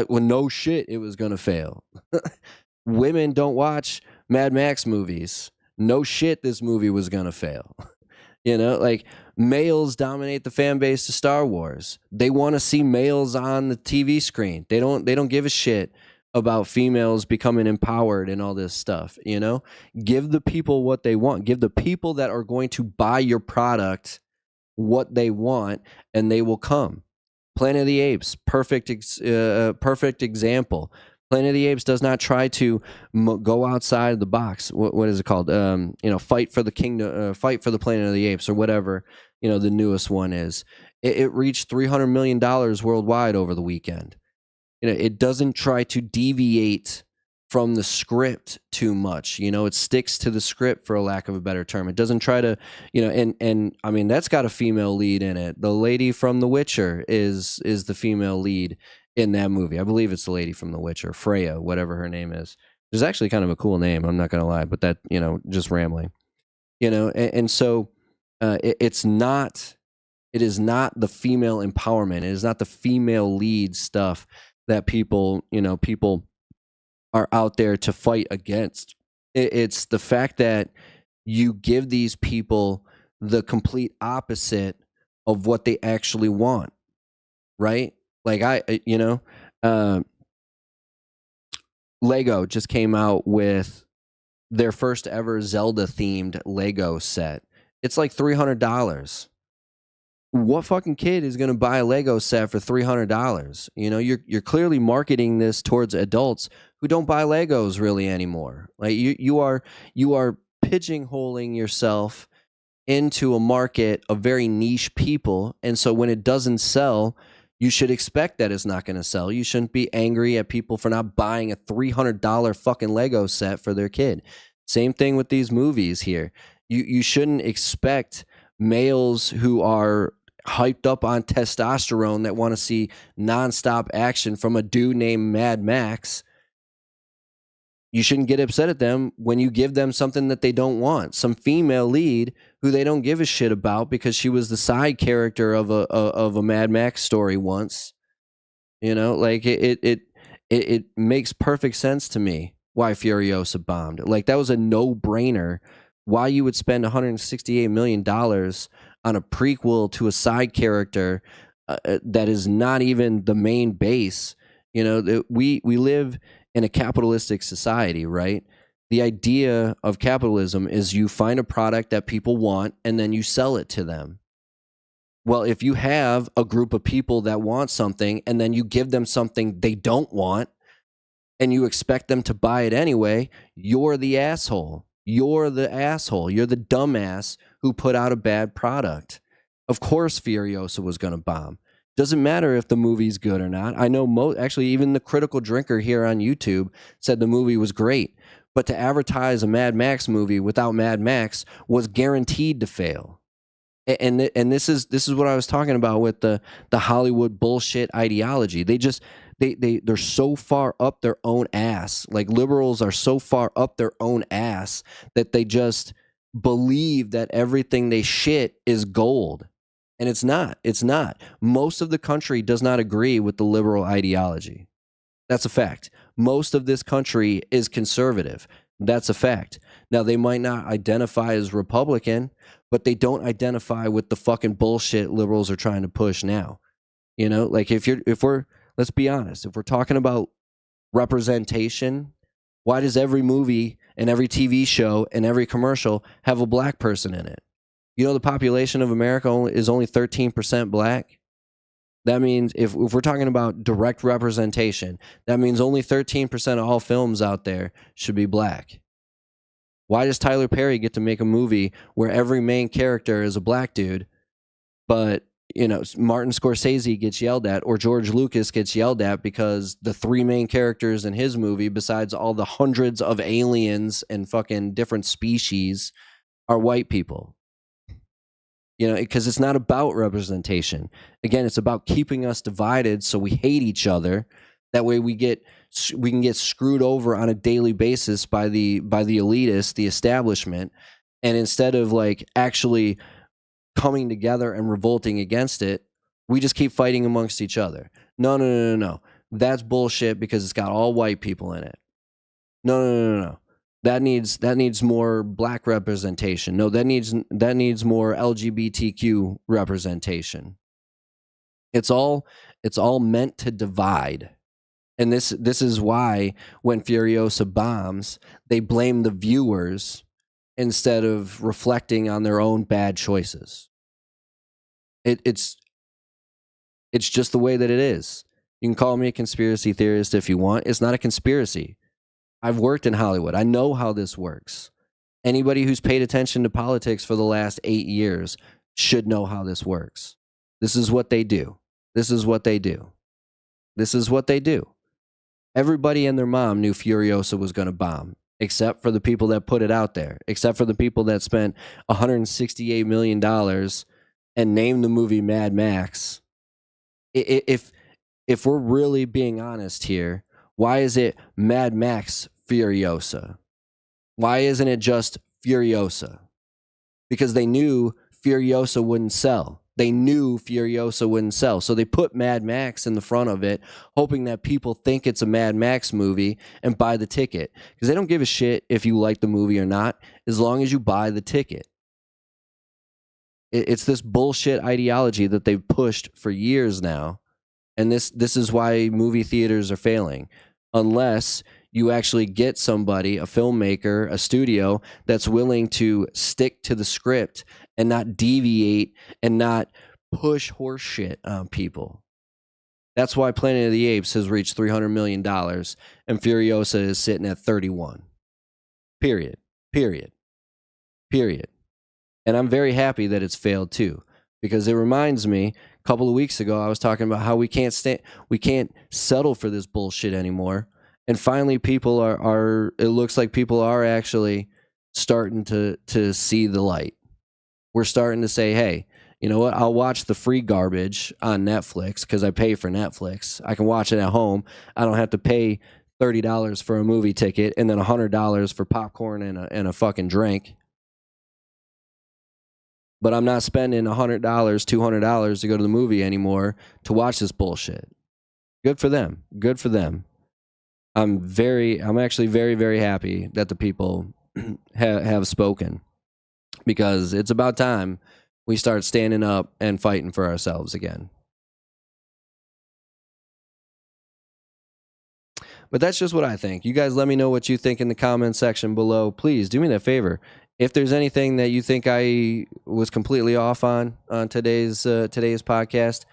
Well, no shit, it was going to fail. Women don't watch Mad Max movies. No shit, this movie was going to fail. Like males dominate the fan base to Star Wars. They want to see males on the TV screen. They don't give a shit about females becoming empowered and all this stuff. Give the people what they want. Give the people that are going to buy your product what they want, and they will come. Planet of the Apes, perfect example. Planet of the Apes does not try to go outside the box. What is it called? Fight for the kingdom, fight for the Planet of the Apes, or whatever. The newest one is. It reached $300 million worldwide over the weekend. It doesn't try to deviate from the script too much. It sticks to the script, for a lack of a better term. It doesn't try to, and I mean, that's got a female lead in it. The lady from The Witcher is the female lead in that movie. I believe it's the lady from The Witcher, Freya, whatever her name is. It's actually kind of a cool name, I'm not going to lie, but that, just rambling. And so it is not the female empowerment. It is not the female lead stuff that people are out there to fight against. It's the fact that you give these people the complete opposite of what they actually want, right? Like Lego just came out with their first ever Zelda themed Lego set. It's like $300. What fucking kid is going to buy a Lego set for $300? You're clearly marketing this towards adults who don't buy Legos really anymore. Like you are pigeonholing yourself into a market of very niche people, and so when it doesn't sell, you should expect that it's not going to sell. You shouldn't be angry at people for not buying a $300 fucking Lego set for their kid. Same thing with these movies here. You shouldn't expect males who are hyped up on testosterone that want to see nonstop action from a dude named Mad Max. You shouldn't get upset at them when you give them something that they don't want. Some female lead who they don't give a shit about because she was the side character of a Mad Max story once. Like it makes perfect sense to me why Furiosa bombed. Like that was a no-brainer. Why you would spend $168 million on a prequel to a side character that is not even the main base. You know, we live in a capitalistic society, right? The idea of capitalism is you find a product that people want and then you sell it to them. Well, if you have a group of people that want something and then you give them something they don't want and you expect them to buy it anyway, you're the asshole. You're the asshole. You're the dumbass who put out a bad product. Of course, Furiosa was going to bomb. Doesn't matter if the movie's good or not. I know actually even the Critical Drinker here on YouTube said the movie was great. But to advertise a Mad Max movie without Mad Max was guaranteed to fail. And this is what I was talking about with the Hollywood bullshit ideology. They're so far up their own ass. Like liberals are so far up their own ass that they just believe that everything they shit is gold. And it's not. It's not. Most of the country does not agree with the liberal ideology. That's a fact. Most of this country is conservative. That's a fact. Now, they might not identify as Republican, but they don't identify with the fucking bullshit liberals are trying to push now. You know, like let's be honest, if we're talking about representation, why does every movie and every TV show and every commercial have a black person in it? You know, the population of America is only 13% black. That means if we're talking about direct representation, that means only 13% of all films out there should be black. Why does Tyler Perry get to make a movie where every main character is a black dude, but, you know, Martin Scorsese gets yelled at or George Lucas gets yelled at because the three main characters in his movie, besides all the hundreds of aliens and fucking different species, are white people? You know, because it's not about representation. Again, it's about keeping us divided so we hate each other. That way we can get screwed over on a daily basis by the elitists, the establishment. And instead of like actually coming together and revolting against it, we just keep fighting amongst each other. No. That's bullshit because it's got all white people in it. No. That needs more black representation. No, that needs more LGBTQ representation. It's all meant to divide. And this is why when Furiosa bombs, they blame the viewers instead of reflecting on their own bad choices. It's just the way that it is. You can call me a conspiracy theorist if you want. It's not a conspiracy. I've worked in Hollywood. I know how this works. Anybody who's paid attention to politics for the last 8 years should know how this works. This is what they do. This is what they do. This is what they do. Everybody and their mom knew Furiosa was going to bomb, except for the people that put it out there, except for the people that spent $168 million and named the movie Mad Max. If we're really being honest here, why is it Mad Max Furiosa? Why isn't it just Furiosa? Because they knew Furiosa wouldn't sell. They knew Furiosa wouldn't sell. So they put Mad Max in the front of it, hoping that people think it's a Mad Max movie and buy the ticket. Because they don't give a shit if you like the movie or not, as long as you buy the ticket. It's this bullshit ideology that they've pushed for years now. And this is why movie theaters are failing. Unless you actually get somebody, a filmmaker, a studio that's willing to stick to the script and not deviate and not push horse shit on people. That's why Planet of the Apes has reached $300 million and Furiosa is sitting at 31. Period. And I'm very happy that it's failed too, because it reminds me, a couple of weeks ago, I was talking about how we can't settle for this bullshit anymore. And finally, people are it looks like people are actually starting to see the light. We're starting to say, hey, you know what? I'll watch the free garbage on Netflix because I pay for Netflix. I can watch it at home. I don't have to pay $30 for a movie ticket and then $100 for popcorn and a fucking drink. But I'm not spending $100, $200 to go to the movie anymore to watch this bullshit. Good for them. Good for them. I'm actually very, very happy that the people have spoken, because it's about time we start standing up and fighting for ourselves again. but that's just what I think. You guys let me know what you think in the comment section below. Please do me that favor. If there's anything that you think I was completely off on today's podcast,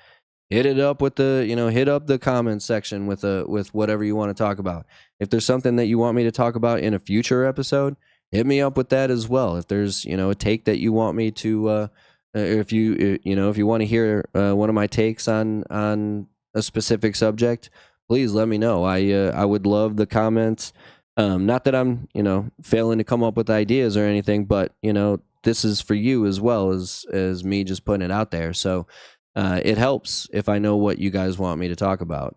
hit it up with the, hit up the comment section with whatever you want to talk about. If there's something that you want me to talk about in a future episode, hit me up with that as well. If there's, a take that you want me to, if you want to hear one of my takes on a specific subject, please let me know. I would love the comments. Not that I'm, failing to come up with ideas or anything, but this is for you as well as me just putting it out there. So it helps if I know what you guys want me to talk about.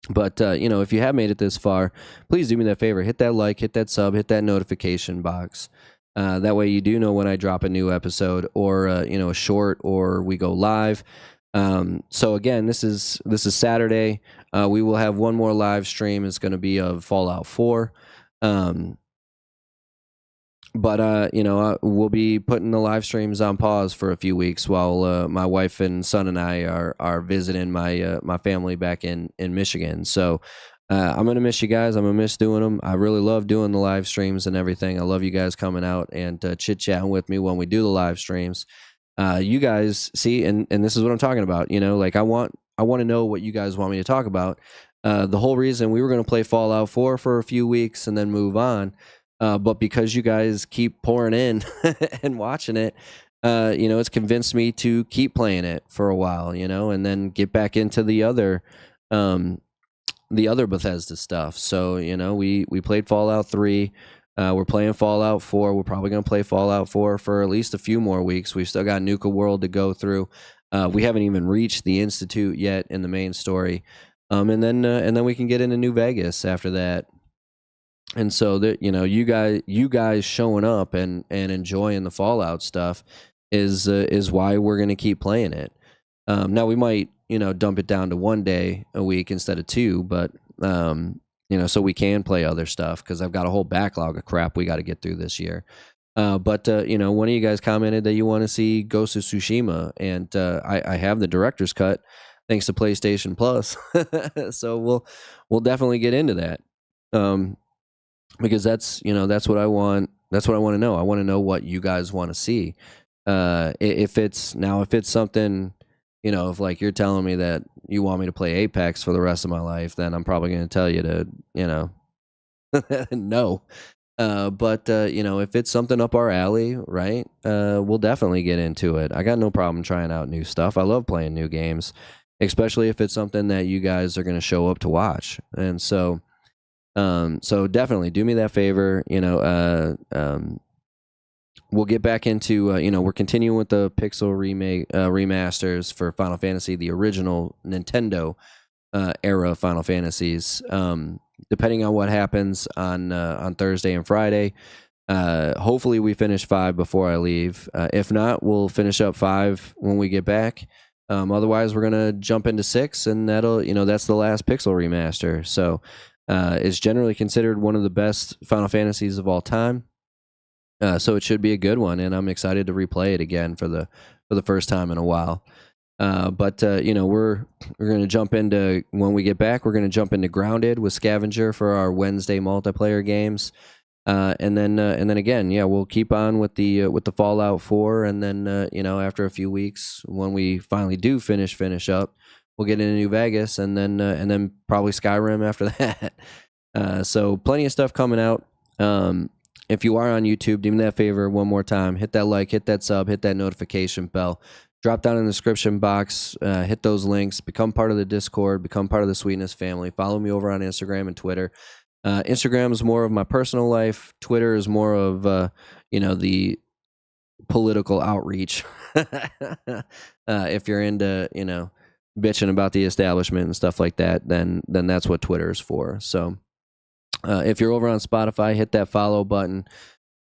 But if you have made it this far, please do me that favor. Hit that like, hit that sub, hit that notification box. That way you do know when I drop a new episode or, a short or we go live. So again, this is Saturday. We will have one more live stream. It's going to be of Fallout 4. But we'll be putting the live streams on pause for a few weeks while my wife and son and I are visiting my family back in Michigan. So I'm gonna miss you guys. I'm gonna miss doing them. I really love doing the live streams and everything. I love you guys coming out and chit-chatting with me when we do the live streams. You guys see, and this is what I'm talking about. Like I want to know what you guys want me to talk about. The whole reason we were going to play Fallout 4 for a few weeks and then move on. But because you guys keep pouring in and watching it, it's convinced me to keep playing it for a while, and then get back into the other Bethesda stuff. So, we played Fallout 3. We're playing Fallout 4. We're probably going to play Fallout 4 for at least a few more weeks. We've still got Nuka World to go through. We haven't even reached the Institute yet in the main story. And then we can get into New Vegas after that. And so that you guys showing up and enjoying the Fallout stuff is why we're going to keep playing it. Now we might dump it down to 1 day a week instead of 2, but so we can play other stuff because I've got a whole backlog of crap we got to get through this year. But one of you guys commented that you want to see Ghost of Tsushima, and I have the director's cut thanks to PlayStation Plus. So we'll definitely get into that. Because that's what I want. That's what I want to know. I want to know what you guys want to see. If it's something, if like you're telling me that you want me to play Apex for the rest of my life, then I'm probably going to tell you to, no. But if it's something up our alley, right? We'll definitely get into it. I got no problem trying out new stuff. I love playing new games, especially if it's something that you guys are going to show up to watch. And so. So definitely do me that favor. We'll get back into, we're continuing with the Pixel remasters for Final Fantasy, the original Nintendo era Final Fantasies. Depending on what happens on Thursday and Friday, hopefully we finish 5 before I leave. If not, we'll finish up 5 when we get back. Otherwise, we're gonna jump into 6, and that'll, that's the last Pixel remaster. So. Is generally considered one of the best Final Fantasies of all time, so it should be a good one, and I'm excited to replay it again for the first time in a while. But we're going to jump into, when we get back, we're going to jump into Grounded with Scavenger for our Wednesday multiplayer games, and then again, we'll keep on with the Fallout 4, and then after a few weeks, when we finally do finish up. We'll get into New Vegas and then probably Skyrim after that. So plenty of stuff coming out. If you are on YouTube, do me that favor one more time. Hit that like, hit that sub, hit that notification bell. Drop down in the description box. Hit those links. Become part of the Discord. Become part of the Sweetness family. Follow me over on Instagram and Twitter. Instagram is more of my personal life. Twitter is more of the political outreach. If you're into bitching about the establishment and stuff like that, then that's what Twitter is for. So if you're over on Spotify, hit that follow button,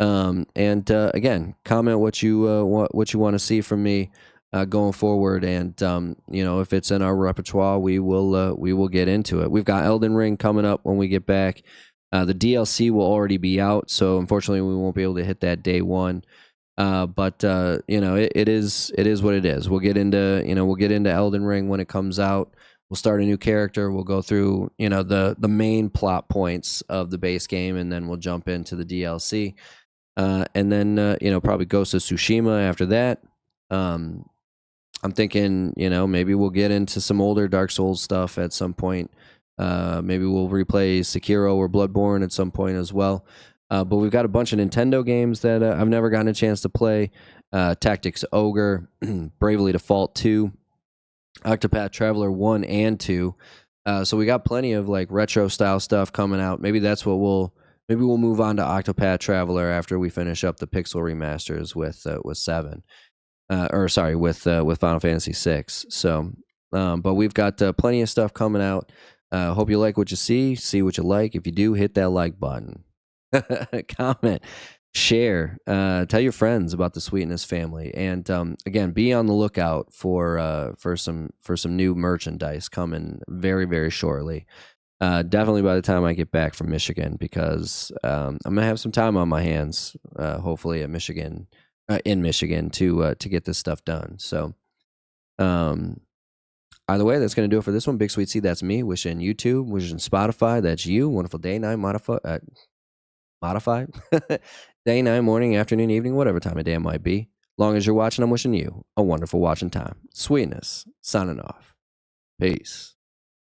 and again, comment what you want to see from me going forward, and if it's in our repertoire, we will get into it. We've got Elden Ring coming up when we get back. The DLC will already be out, so unfortunately we won't be able to hit that day one. But it is what it is. We'll get into Elden Ring when it comes out. we'll start a new character. We'll go through, the main plot points of the base game, and then we'll jump into the DLC. And then, probably Ghost of Tsushima after that. I'm thinking, maybe we'll get into some older Dark Souls stuff at some point. Maybe we'll replay Sekiro or Bloodborne at some point as well. But we've got a bunch of Nintendo games that I've never gotten a chance to play. Tactics Ogre, Bravely Default 2, Octopath Traveler 1 and 2. So we got plenty of like retro style stuff coming out. Maybe that's what maybe we'll move on to Octopath Traveler after we finish up the pixel remasters with 7. With Final Fantasy 6. So, but we've got plenty of stuff coming out. Hope you like what you see what you like. If you do, hit that like button, comment, share, tell your friends about the Sweetness family, and again, be on the lookout for some new merchandise coming very, very shortly. Definitely by the time I get back from Michigan, because I'm gonna have some time on my hands. Hopefully in Michigan to get this stuff done. So, either way, that's gonna do it for this one. BigSweetC, that's me. Wishing YouTube, wishing Spotify, that's you. Wonderful day, night, modify, day, night, morning, afternoon, evening, whatever time of day it might be. Long as you're watching, I'm wishing you a wonderful watching time. Sweetness, signing off. Peace.